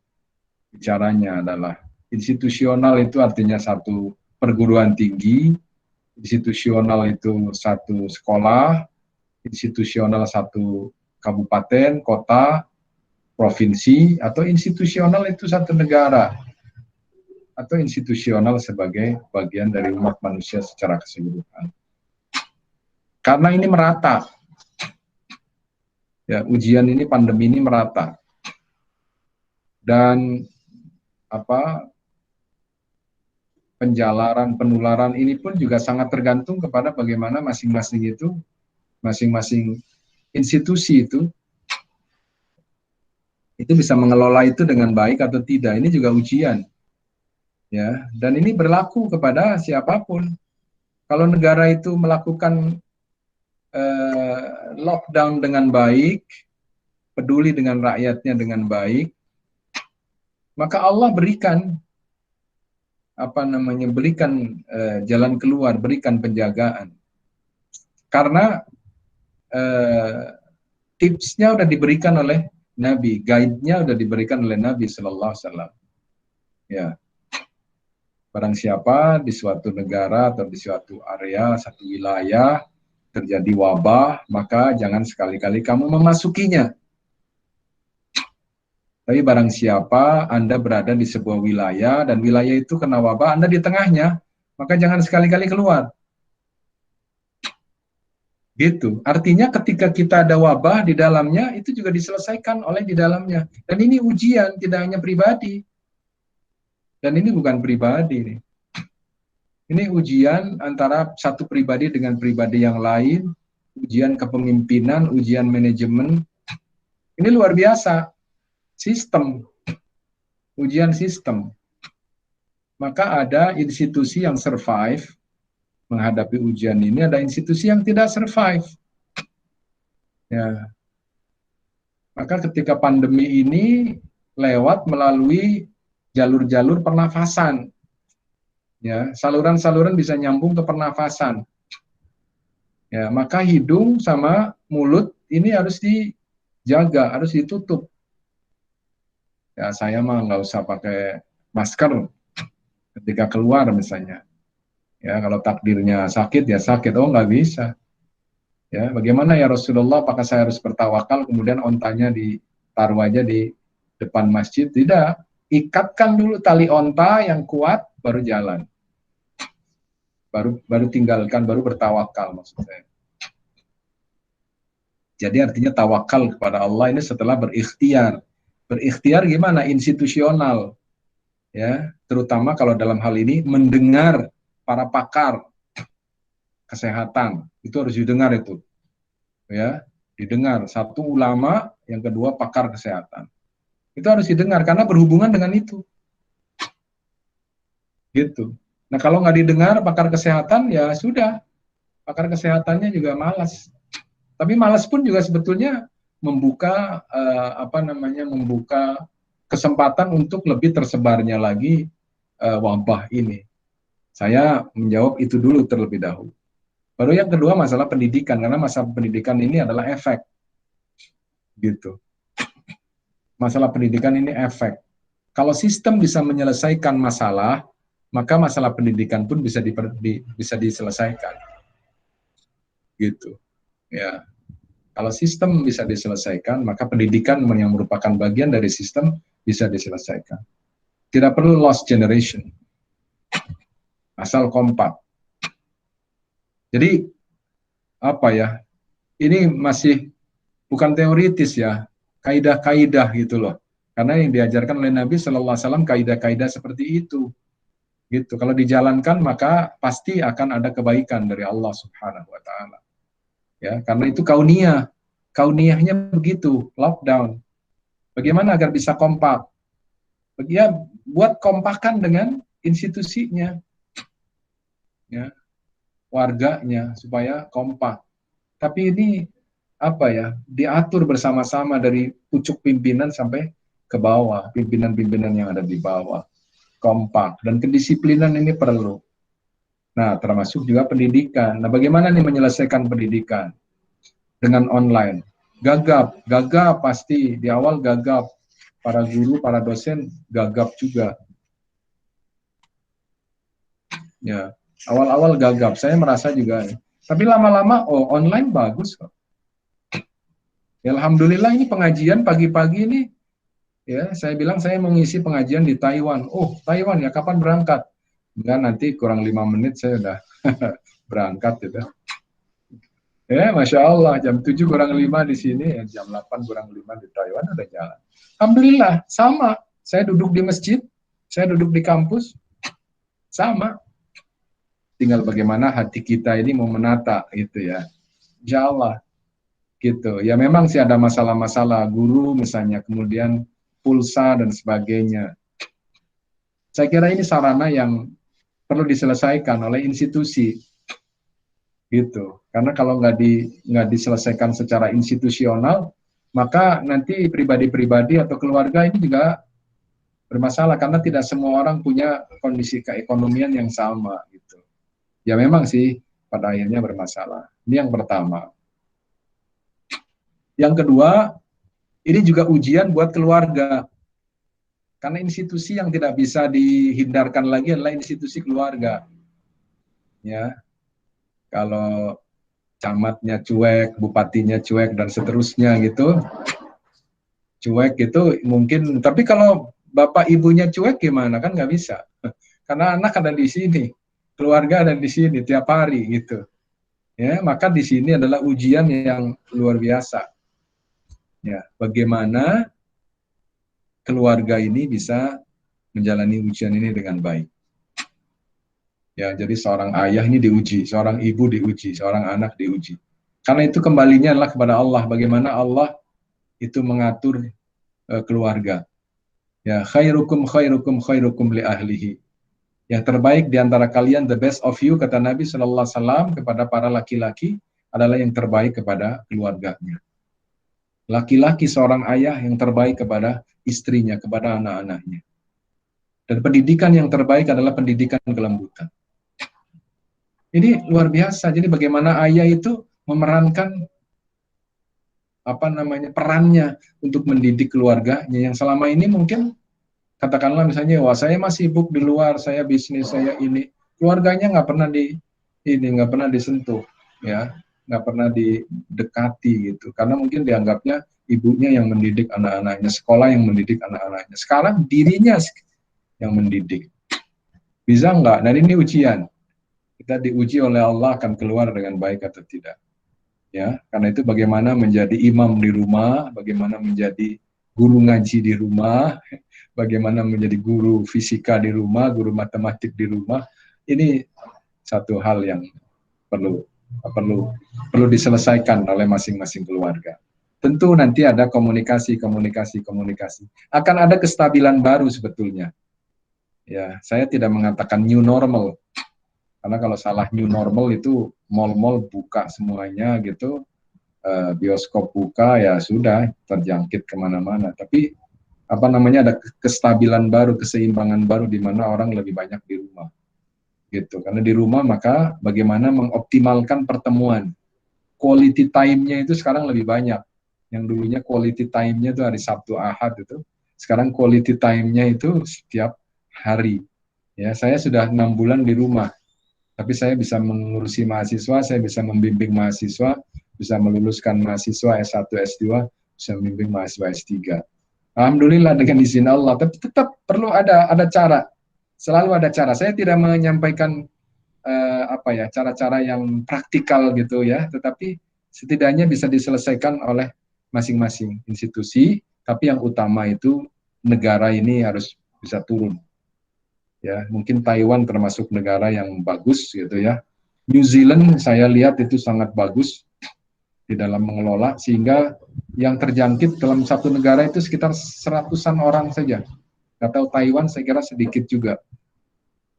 bicaranya adalah institusional itu artinya satu perguruan tinggi, institusional itu satu sekolah, institusional satu kabupaten, kota, provinsi, atau institusional itu satu negara, atau institusional sebagai bagian dari umat manusia secara keseluruhan. Karena ini merata, ya, ujian ini, pandemi ini merata, dan penularan ini pun juga sangat tergantung kepada bagaimana masing-masing institusi itu bisa mengelola itu dengan baik atau tidak. Ini juga ujian, ya. Dan ini berlaku kepada siapapun. Kalau negara itu melakukan lockdown dengan baik, peduli dengan rakyatnya dengan baik, maka Allah berikan jalan keluar, berikan penjagaan. Karena tipsnya sudah diberikan oleh Nabi, guide-nya sudah diberikan oleh Nabi Sallallahu Alaihi Wasallam. Ya, barang siapa di suatu negara atau di suatu area, satu wilayah terjadi wabah, maka jangan sekali-kali kamu memasukinya. Tapi barang siapa Anda berada di sebuah wilayah dan wilayah itu kena wabah, Anda di tengahnya, maka jangan sekali-kali keluar. Gitu. Artinya ketika kita ada wabah di dalamnya, itu juga diselesaikan oleh di dalamnya. Dan ini ujian, tidak hanya pribadi. Dan ini bukan pribadi nih. Ini ujian antara satu pribadi dengan pribadi yang lain, ujian kepemimpinan, ujian manajemen. Ini luar biasa. Sistem. Ujian sistem. Maka ada institusi yang survive menghadapi ujian ini, ada institusi yang tidak survive. Ya. Maka ketika pandemi ini lewat melalui jalur-jalur pernafasan. Ya, saluran-saluran bisa nyambung ke pernafasan. Ya, maka hidung sama mulut ini harus dijaga, harus ditutup. Ya, saya mah nggak usah pakai masker ketika keluar misalnya. Ya, kalau takdirnya sakit ya sakit, oh nggak bisa. Ya, bagaimana ya Rasulullah? Apakah saya harus bertawakal kemudian ontanya ditaruh aja di depan masjid? Tidak, ikatkan dulu tali onta yang kuat, baru jalan. Baru tinggalkan, baru bertawakal maksud saya. Jadi artinya tawakal kepada Allah ini setelah berikhtiar. Berikhtiar gimana? Institusional. Ya, terutama kalau dalam hal ini mendengar para pakar kesehatan, itu harus didengar itu. Ya, didengar. Satu ulama, yang kedua pakar kesehatan. Itu harus didengar karena berhubungan dengan itu. Gitu. Nah, kalau nggak didengar pakar kesehatan, ya sudah. Pakar kesehatannya juga malas. Tapi malas pun juga sebetulnya membuka membuka kesempatan untuk lebih tersebarnya lagi wabah ini. Saya menjawab itu dulu terlebih dahulu. Baru yang kedua masalah pendidikan, karena masalah pendidikan ini adalah efek. Gitu. Masalah pendidikan ini efek. Kalau sistem bisa menyelesaikan masalah, maka masalah pendidikan pun bisa diselesaikan. Gitu. Ya. Kalau sistem bisa diselesaikan, maka pendidikan yang merupakan bagian dari sistem bisa diselesaikan. Tidak perlu lost generation. Asal kompak. Jadi, apa ya, ini masih bukan teoritis ya, kaidah-kaidah gitu loh. Karena yang diajarkan oleh Nabi Shallallahu Alaihi Wasallam kaidah-kaidah seperti itu. Gitu. Kalau dijalankan, maka pasti akan ada kebaikan dari Allah Subhanahu Wa Taala. Ya, karena itu kauniyahnya begitu, lockdown. Bagaimana agar bisa kompak? Ya, buat kompakan dengan institusinya, ya, warganya supaya kompak. Tapi ini apa ya? Diatur bersama-sama dari pucuk pimpinan sampai ke bawah, pimpinan-pimpinan yang ada di bawah, kompak, dan kedisiplinan ini perlu. Nah, termasuk juga pendidikan. Nah, bagaimana nih menyelesaikan pendidikan? Dengan online. Gagap pasti, di awal gagap. Para guru, para dosen gagap juga. Ya, awal-awal gagap. Saya merasa juga. Tapi lama-lama, oh online bagus kok. Ya, alhamdulillah ini pengajian pagi-pagi ini. Ya, saya bilang saya mengisi pengajian di Taiwan. Oh, Taiwan ya, kapan berangkat? Enggak, nanti kurang 5 menit saya udah berangkat gitu. Ya, Masya Allah, jam 7 kurang 5 di sini, ya, jam 8 kurang 5 di Taiwan udah jalan. Alhamdulillah, sama. Saya duduk di masjid, saya duduk di kampus, sama. Tinggal bagaimana hati kita ini mau menata, gitu ya. Insya Allah, gitu. Ya memang sih ada masalah-masalah, guru misalnya, kemudian pulsa dan sebagainya. Saya kira ini sarana yang perlu diselesaikan oleh institusi. Gitu. Karena kalau nggak diselesaikan secara institusional, maka nanti pribadi-pribadi atau keluarga ini juga bermasalah karena tidak semua orang punya kondisi keekonomian yang sama gitu. Ya memang sih pada akhirnya bermasalah. Ini yang pertama. Yang kedua, ini juga ujian buat keluarga. Karena institusi yang tidak bisa dihindarkan lagi adalah institusi keluarga. Ya. Kalau camatnya cuek, bupatinya cuek, dan seterusnya gitu. Cuek itu mungkin, tapi kalau bapak ibunya cuek gimana? Kan nggak bisa. Karena anak ada di sini, keluarga ada di sini tiap hari gitu. Ya, maka di sini adalah ujian yang luar biasa. Ya, bagaimana keluarga ini bisa menjalani ujian ini dengan baik. Ya, jadi seorang ayah ini diuji, seorang ibu diuji, seorang anak diuji. Karena itu kembalinya adalah kepada Allah. Bagaimana Allah itu mengatur keluarga. Ya, khairukum li ahlihi. Yang terbaik di antara kalian, the best of you, kata Nabi Shallallahu Alaihi Wasallam kepada para laki-laki adalah yang terbaik kepada keluarganya. Laki-laki seorang ayah yang terbaik kepada istrinya, kepada anak-anaknya. Dan pendidikan yang terbaik adalah pendidikan kelembutan. Ini luar biasa. Jadi bagaimana ayah itu memerankan perannya untuk mendidik keluarganya yang selama ini mungkin katakanlah misalnya, wah saya masih sibuk di luar, saya bisnis, saya ini, keluarganya nggak pernah nggak pernah disentuh, ya, nggak pernah didekati gitu, karena mungkin dianggapnya ibunya yang mendidik anak-anaknya, sekolah yang mendidik anak-anaknya. Sekarang dirinya yang mendidik, bisa nggak? Nah ini ujian, kita diuji oleh Allah akan keluar dengan baik atau tidak. Ya, karena itu bagaimana menjadi imam di rumah, bagaimana menjadi guru ngaji di rumah, bagaimana menjadi guru fisika di rumah, guru matematik di rumah, ini satu hal yang perlu perlu perlu diselesaikan oleh masing-masing keluarga. Tentu nanti ada komunikasi. Akan ada kestabilan baru sebetulnya. Ya, saya tidak mengatakan new normal. Karena kalau salah new normal itu mal-mal buka semuanya gitu, bioskop buka ya sudah terjangkit kemana-mana. Tapi ada kestabilan baru, keseimbangan baru di mana orang lebih banyak di rumah. Gitu. Karena di rumah maka bagaimana mengoptimalkan pertemuan. Quality time-nya itu sekarang lebih banyak. Yang dulunya quality time-nya itu hari Sabtu Ahad itu, sekarang quality time-nya itu setiap hari. Ya, saya sudah 6 bulan di rumah. Tapi saya bisa mengurusi mahasiswa, saya bisa membimbing mahasiswa, bisa meluluskan mahasiswa S1, S2, bisa membimbing mahasiswa S3. Alhamdulillah dengan izin Allah, tapi tetap perlu ada cara. Selalu ada cara. Saya tidak menyampaikan cara-cara yang praktikal gitu ya, tetapi setidaknya bisa diselesaikan oleh masing-masing institusi, tapi yang utama itu negara ini harus bisa turun. Ya, mungkin Taiwan termasuk negara yang bagus gitu ya. New Zealand saya lihat itu sangat bagus di dalam mengelola, sehingga yang terjangkit dalam satu negara itu sekitar 100-an orang saja. Atau Taiwan saya kira sedikit juga.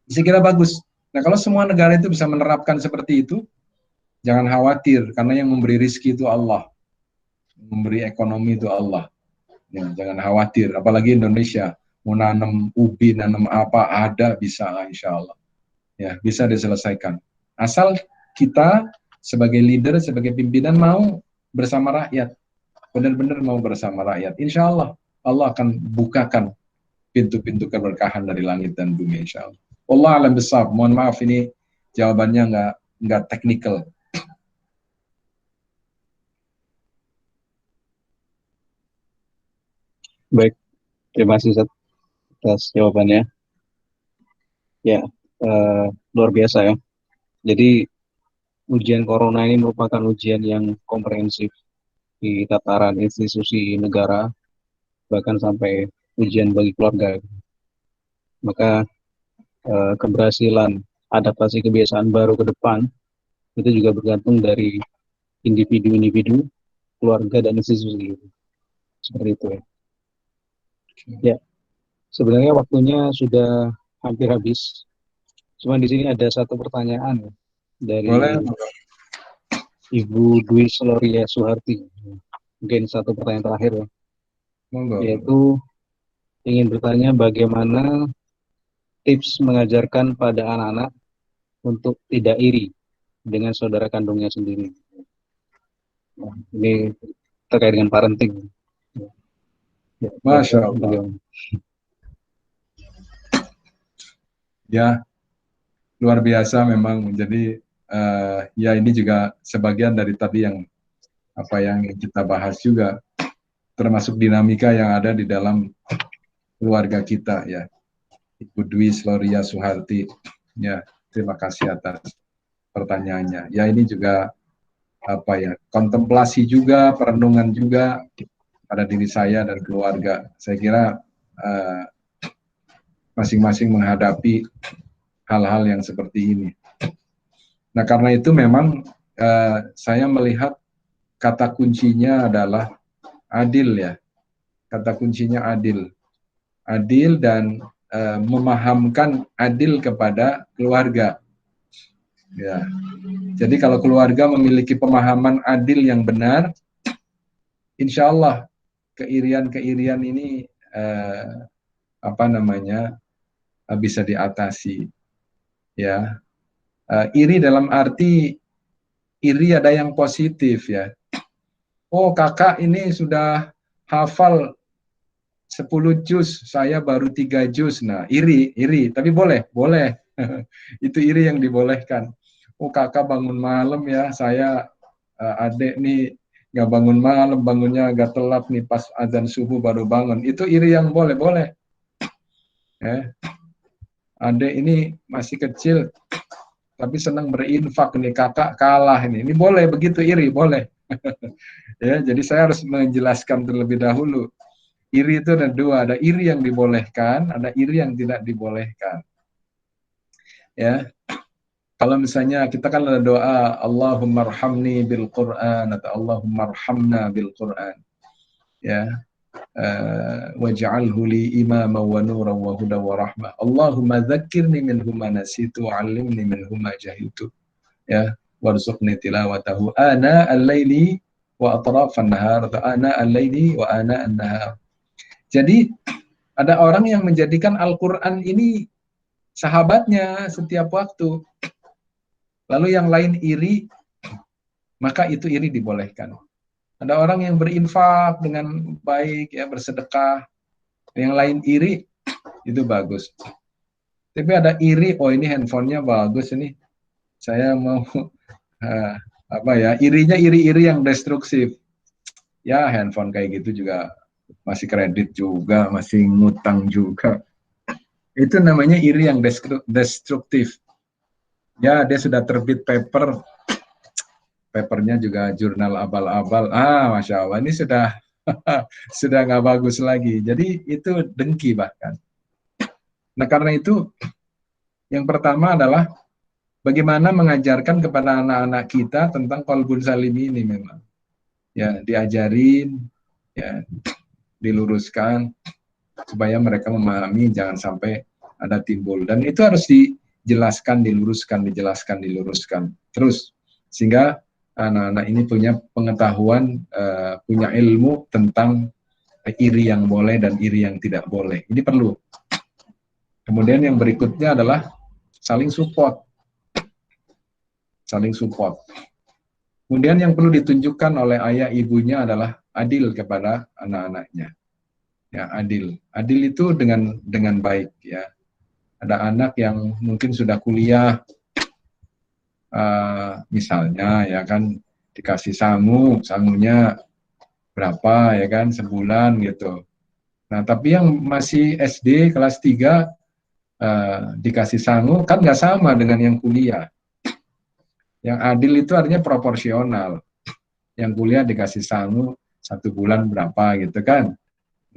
Saya kira bagus. Nah kalau semua negara itu bisa menerapkan seperti itu, jangan khawatir, karena yang memberi rizki itu Allah. Memberi ekonomi itu Allah. Ya, jangan khawatir, apalagi Indonesia. Mau nanam ubi, nanam apa, ada, bisa insya Allah. Ya, bisa diselesaikan. Asal kita sebagai leader, sebagai pimpinan mau bersama rakyat. Benar-benar mau bersama rakyat. Insya Allah, Allah akan bukakan pintu-pintu keberkahan dari langit dan bumi insya Allah. Allah alam besar. Mohon maaf ini jawabannya nggak teknikal. Baik, terima kasih Ustaz atas jawabannya. Ya, luar biasa ya. Jadi ujian corona ini merupakan ujian yang komprehensif di tataran institusi negara, bahkan sampai ujian bagi keluarga. Maka keberhasilan adaptasi kebiasaan baru ke depan itu juga bergantung dari individu-individu, keluarga, dan institusi. Seperti itu ya. Ya, sebenarnya waktunya sudah hampir habis. Cuma di sini ada satu pertanyaan dari Boleh. Ibu Dwi Sloria Suharti. Mungkin satu pertanyaan terakhir ya. Monggo. Yaitu ingin bertanya bagaimana tips mengajarkan pada anak-anak untuk tidak iri dengan saudara kandungnya sendiri. Nah, ini terkait dengan parenting. Ya, Masya Allah. Ya, luar biasa memang. Jadi ya ini juga sebagian dari tadi yang kita bahas juga, termasuk dinamika yang ada di dalam keluarga kita ya. Ibu Dwi Sloria Suharti, ya terima kasih atas pertanyaannya. Ya ini juga apa ya, kontemplasi juga, perenungan juga pada diri saya dan keluarga. Saya kira masing-masing menghadapi hal-hal yang seperti ini. Nah, karena itu memang saya melihat kata kuncinya adalah adil ya. Kata kuncinya adil. Adil dan memahamkan adil kepada keluarga. Ya. Jadi kalau keluarga memiliki pemahaman adil yang benar, insya Allah keirian-keirian ini bisa diatasi. Ya, iri dalam arti iri ada yang positif ya. Oh, kakak ini sudah hafal 10 juz, saya baru 3 juz. Nah, iri, tapi boleh. Itu iri yang dibolehkan. Oh, kakak bangun malam ya, saya adik nih nggak bangun malam, bangunnya agak telat nih, pas azan subuh baru bangun. Itu iri yang boleh. Adik ini masih kecil, tapi senang berinfak nih, kakak kalah ini boleh, begitu iri, boleh. Ya, jadi saya harus menjelaskan terlebih dahulu. Iri itu ada dua, ada iri yang dibolehkan, ada iri yang tidak dibolehkan. Ya, kalau misalnya kita kan ada doa, Allahumma arhamni bil Quran atau Allahumma arhamna bil Quran. Ya, waj'alhu li imama wa nuran wa huda wa rahmah. Allahumma dzakkirni minhu ma nasitu wa 'allimni minhu ma jahiltu. Ya, warzuqni tilawatahu ana al-laili wa atrafan nahar, ana al-laili wa ana an-nahar. Jadi ada orang yang menjadikan Al-Qur'an ini sahabatnya setiap waktu. Lalu yang lain iri, maka itu iri dibolehkan. Ada orang yang berinfak dengan baik, ya bersedekah. Yang lain iri, itu bagus. Tapi ada iri, oh ini handphonenya bagus ini, saya mau irinya iri-iri yang destruktif. Ya handphone kayak gitu juga masih kredit juga, masih ngutang juga. Itu namanya iri yang destruktif. Ya dia sudah terbit papernya juga jurnal abal-abal. Masya Allah, ini sudah sudah nggak bagus lagi. Jadi itu dengki bahkan. Nah karena itu yang pertama adalah bagaimana mengajarkan kepada anak-anak kita tentang qalbun salim ini memang. Ya diajarin, ya diluruskan supaya mereka memahami, jangan sampai ada timbul. Dan itu harus dijelaskan, diluruskan terus sehingga anak-anak ini punya pengetahuan, punya ilmu tentang iri yang boleh dan iri yang tidak boleh. Ini perlu. Kemudian yang berikutnya adalah saling support. Kemudian yang perlu ditunjukkan oleh ayah ibunya adalah adil kepada anak-anaknya. Ya, adil. Adil itu dengan baik ya. Ada anak yang mungkin sudah kuliah, misalnya ya kan dikasih sangunya berapa ya kan sebulan gitu. Nah, tapi yang masih SD kelas 3 dikasih sangu kan nggak sama dengan yang kuliah. Yang adil itu artinya proporsional. Yang kuliah dikasih sangu 1 bulan berapa gitu kan.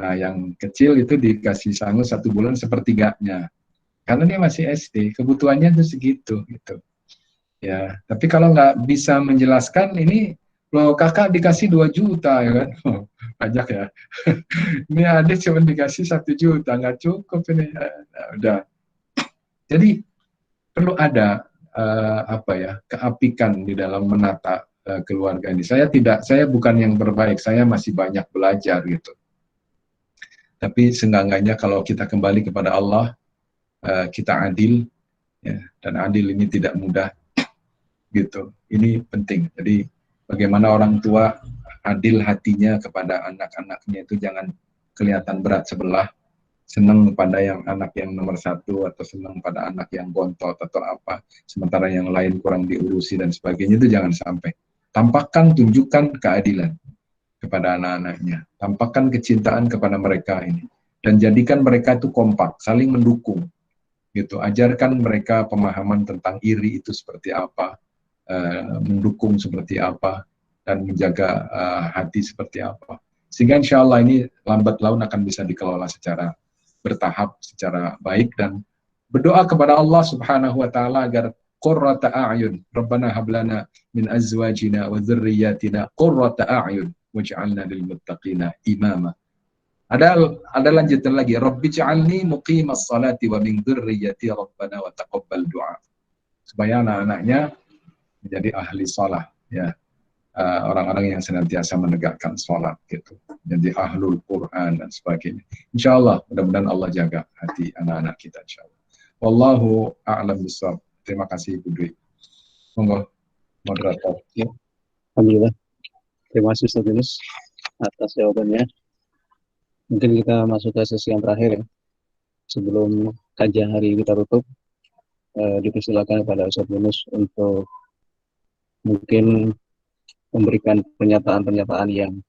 Nah, yang kecil itu dikasih sangu 1 bulan sepertiganya. Karena dia masih SD, kebutuhannya itu segitu gitu. Ya, tapi kalau nggak bisa menjelaskan ini, loh kakak dikasih 2 juta ya kan, banyak ya. Ini adik cuma dikasih 1 juta, nggak cukup ini. Nah, udah. Jadi perlu ada keapikan di dalam menata keluarga ini. Saya bukan yang terbaik, saya masih banyak belajar gitu. Tapi seenggaknya kalau kita kembali kepada Allah, kita adil, ya, dan adil ini tidak mudah, gitu. Ini penting. Jadi bagaimana orang tua adil hatinya kepada anak-anaknya itu jangan kelihatan berat sebelah, senang pada yang anak yang nomor 1 atau senang pada anak yang bontot atau apa, sementara yang lain kurang diurusi dan sebagainya, itu jangan sampai. Tampakkan, tunjukkan keadilan kepada anak-anaknya, tampakkan kecintaan kepada mereka ini, dan jadikan mereka itu kompak, saling mendukung, gitu. Ajarkan mereka pemahaman tentang iri itu seperti apa, mendukung seperti apa, dan menjaga hati seperti apa. Sehingga insya Allah ini lambat laun akan bisa dikelola secara bertahap, secara baik, dan berdoa kepada Allah Subhanahu wa taala agar qurrata a'yun, Rabbana hablana min azwajina wa dzurriyyatina qurrata a'yun waj'alna lil muttaqina imama. Ada lanjutan lagi, Rabbi ja'alni muqimas salati wa min dzurriyyati Rabbana wa taqabbal du'a. Supaya anak-anaknya menjadi ahli salah, ya. Orang-orang yang senantiasa menegakkan sholat gitu, jadi ahlul Quran dan sebagainya. Insya Allah, mudah-mudahan Allah jaga hati anak-anak kita, insya Allah. Wallahu a'lam bishawab. Terima kasih Ibu Dwi. Monggo moderator. Ya. Alhamdulillah. Terima kasih Ustaz Yunus atas jawabannya. Mungkin kita masuk ke sesi yang terakhir ya. Sebelum kajian hari kita tutup, dipersilakan kepada Ustaz Yunus untuk mungkin memberikan pernyataan-pernyataan yang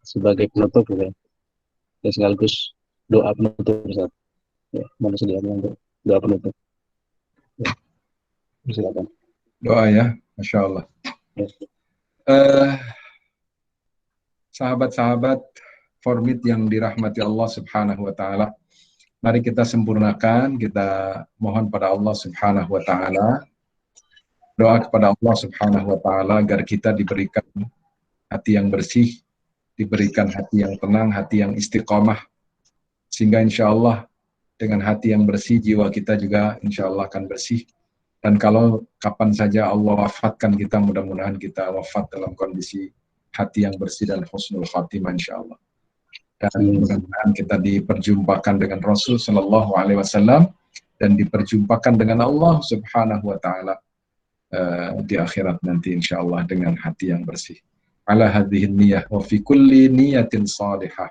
sebagai penutup ya, dan sekaligus doa penutup Ustaz. Ya, mohon sedianya untuk doa penutup. Ya, silakan. Doa ya, Masya Allah. Ya. Sahabat-sahabat Formit yang dirahmati Allah Subhanahu wa taala, mari kita sempurnakan, kita mohon pada Allah Subhanahu wa taala, doa kepada Allah Subhanahu wa taala agar kita diberikan hati yang bersih, diberikan hati yang tenang, hati yang istiqomah, sehingga insya Allah dengan hati yang bersih jiwa kita juga insya Allah akan bersih. Dan kalau kapan saja Allah wafatkan kita, mudah-mudahan kita wafat dalam kondisi hati yang bersih dan husnul khatimah insya Allah. Dan mudah-mudahan kita diperjumpakan dengan Rasul Sallallahu Alaihi Wasallam dan diperjumpakan dengan Allah Subhanahu wa taala di akhirat nanti insyaallah dengan hati yang bersih. Ala hadhihi niyah wa fi kulli niyatin salihah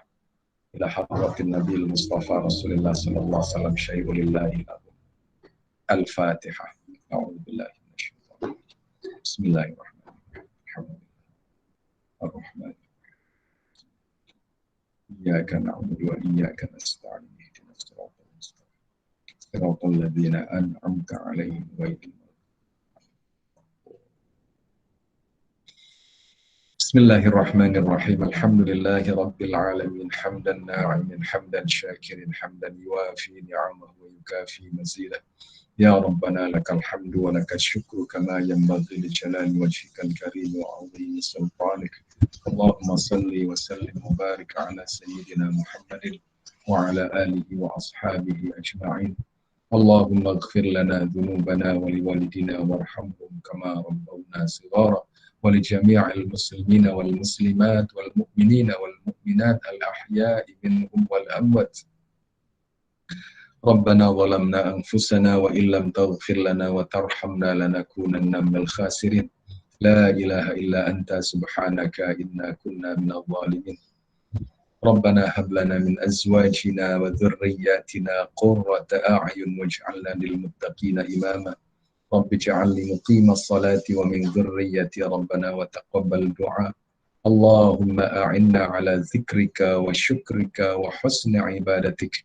ila hadratin Nabil Mustafa Rasulullah sallallahu alaihi wasallam syai'ulillahi Al-Fatihah. A'udzubillahi minasyaitonir rajim. Bismillahirrahmanirrahim. Ar-Rahman. Iyyaka na'budu wa iyyaka nasta'in. Ihdinas siratal mustaqim. Siratal ladzina an'amta 'alaihim ghairil بسم الله الرحمن الرحيم الحمد لله رب العالمين حمدا ناعما حمدا شاكرا حمدا يوافي نعمه ويكافي مزيده يا ربنا لك الحمد ولك الشكر كما ينبغي لجلال وجهك الكريم وعظيم سلطانك اللهم صل وسلم وبارك على سيدنا محمد وعلى آله وأصحابه أجمعين اللهم اغفر لنا ذنوبنا ولوالدنا وارحمهم كما ربونا صغارا ولجميع المسلمين والمسلمات والمؤمنين والمؤمنات الأحياء منهم والأموات ربنا ظلمنا أنفسنا وإن لم تغفر لنا وترحمنا لنكونن من الخاسرين لا إله إلا أنت سبحانك إنا كنا من الظالمين ربنا هب لنا من أزواجنا وذرياتنا قرة أعين واجعلنا للمتقين إماما رب اجعلني مقيم الصلاة ومن ذريتي ربنا وتقبل دعاء اللهم أعنا على ذكرك وشكرك وحسن عبادتك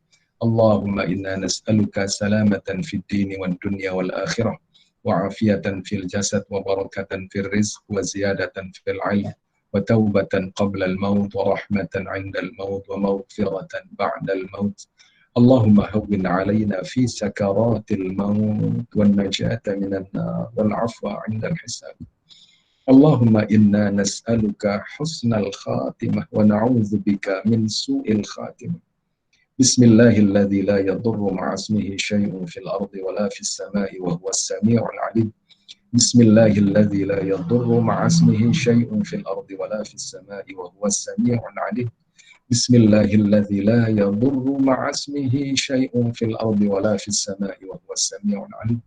اللهم إنا نسألك سلامة في الدين والدنيا والآخرة وعافية في الجسد وبركة في الرزق وزيادة في العلم وتوبة قبل الموت ورحمة عند الموت ومغفرة بعد الموت اللهم هون علينا في سكرات الموت والنجاة من النار والعفو عند الحساب اللهم إنا نسألك حسن الخاتمة ونعوذ بك من سوء الخاتمة بسم الله الذي لا يضر مع اسمه شيء في الأرض ولا في السماء وهو السميع العليم بسم الله الذي لا يضر مع اسمه شيء في الأرض ولا في السماء وهو السميع العليم بسم الله الذي لا يضر مع اسمه شيء في الأرض ولا في السماء وهو السميع العليم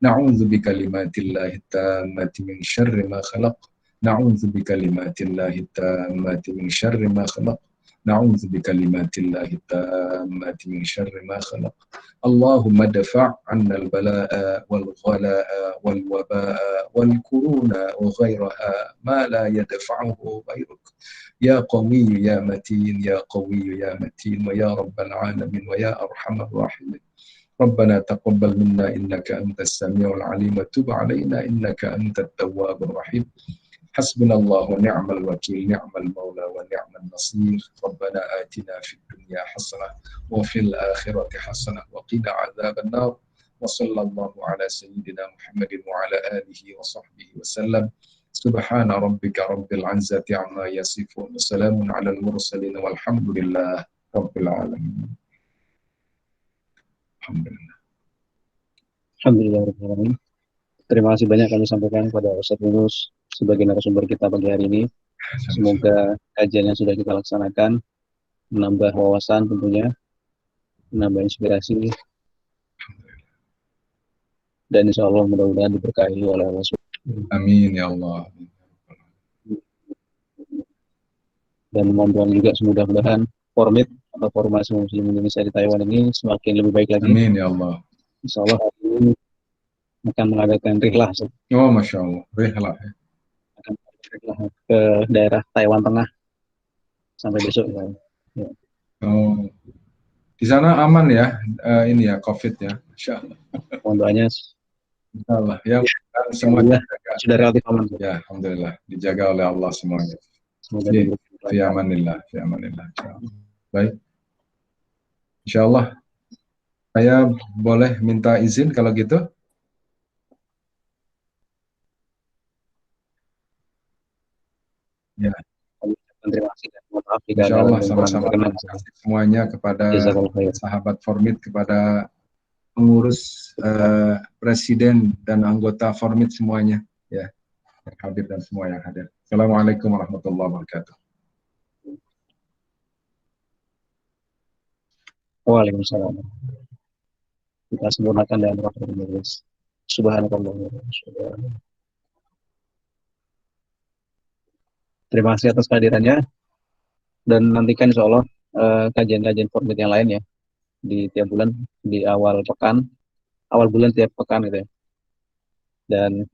نعوذ بكلمات الله التامة من شر ما خلق نعوذ بكلمات الله التامة من شر ما خلق نعوذ بكلمات الله التامة من شر ما خلق اللهم ادفع عنا البلاء والغلاء والوباء والكورونا وغيرها ما لا يدفعه غيرك يا قوي يا متين يا قوي يا متين ويا رب العالمين ويا أرحم الراحمين ربنا تقبل منا إنك أنت السميع العليم وتب علينا إنك أنت التواب الرحيم حسبنا الله ونعم الوكيل نعم المولى ونعم النصير ربنا آتنا في الدنيا حسنة وفي الآخرة حسنة وقنا عذاب النار وصلى الله على سيدنا محمد وعلى آله وصحبه وسلم سبحان ربك رب العزة عما يصفون وسلام على المرسلين والحمد لله رب العالمين. Alhamdulillah. Alhamdulillah. Terima kasih banyak kami sampaikan kepada Ustadz Yunus sebagai narasumber kita pagi hari ini. Semoga kajian yang sudah kita laksanakan menambah wawasan tentunya, menambah inspirasi, dan insya Allah mudah-mudahan diberkahi oleh Allah. Amin ya Allah. Dan mohon juga semudah-mudahan formit atau formasi Muslim Indonesia di Taiwan ini semakin lebih baik lagi. Amin ya Allah. Insya Allah hari ini akan mengadakan rihlah. Oh Masya Allah, rihlah. Akan rihlah ke daerah Taiwan Tengah sampai besok. Ya. Oh, di sana aman ya, ini ya COVID ya, Masya Allah. Mohon doanya. Insya Allah, ya, semuanya sudah relatif aman. Ya, alhamdulillah, dijaga oleh Allah semuanya. Semoga fi amanillah, fi amanillah. Baik, Insya Allah, saya boleh minta izin kalau gitu. Ya. Terima kasih dan mohon maaf jika Insya Allah sama-sama terima kasih semuanya kepada sahabat Formit, kepada pengurus, presiden dan anggota Formit semuanya ya, yang hadir dan semua yang hadir. Assalamualaikum warahmatullahi wabarakatuh. Waalaikumsalam. Kita sempurnakan dan berterus. Subhanallah. Terima kasih atas kehadirannya dan nantikan insya Allah kajian-kajian Formit yang lain ya di tiap bulan, di awal bulan tiap pekan gitu ya. Dan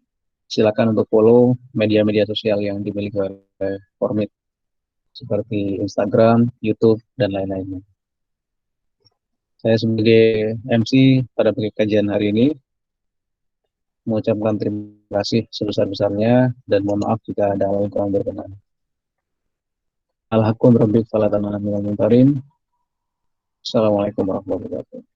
silakan untuk follow media-media sosial yang dimiliki oleh Formit seperti Instagram, YouTube, dan lain-lainnya. Saya sebagai MC pada kajian hari ini mengucapkan terima kasih sebesar-besarnya dan mohon maaf jika ada hal yang kurang berkenan. Al-Haqqun Rabbik Falatanah Minal Muntarin. Assalamualaikum warahmatullahi wabarakatuh.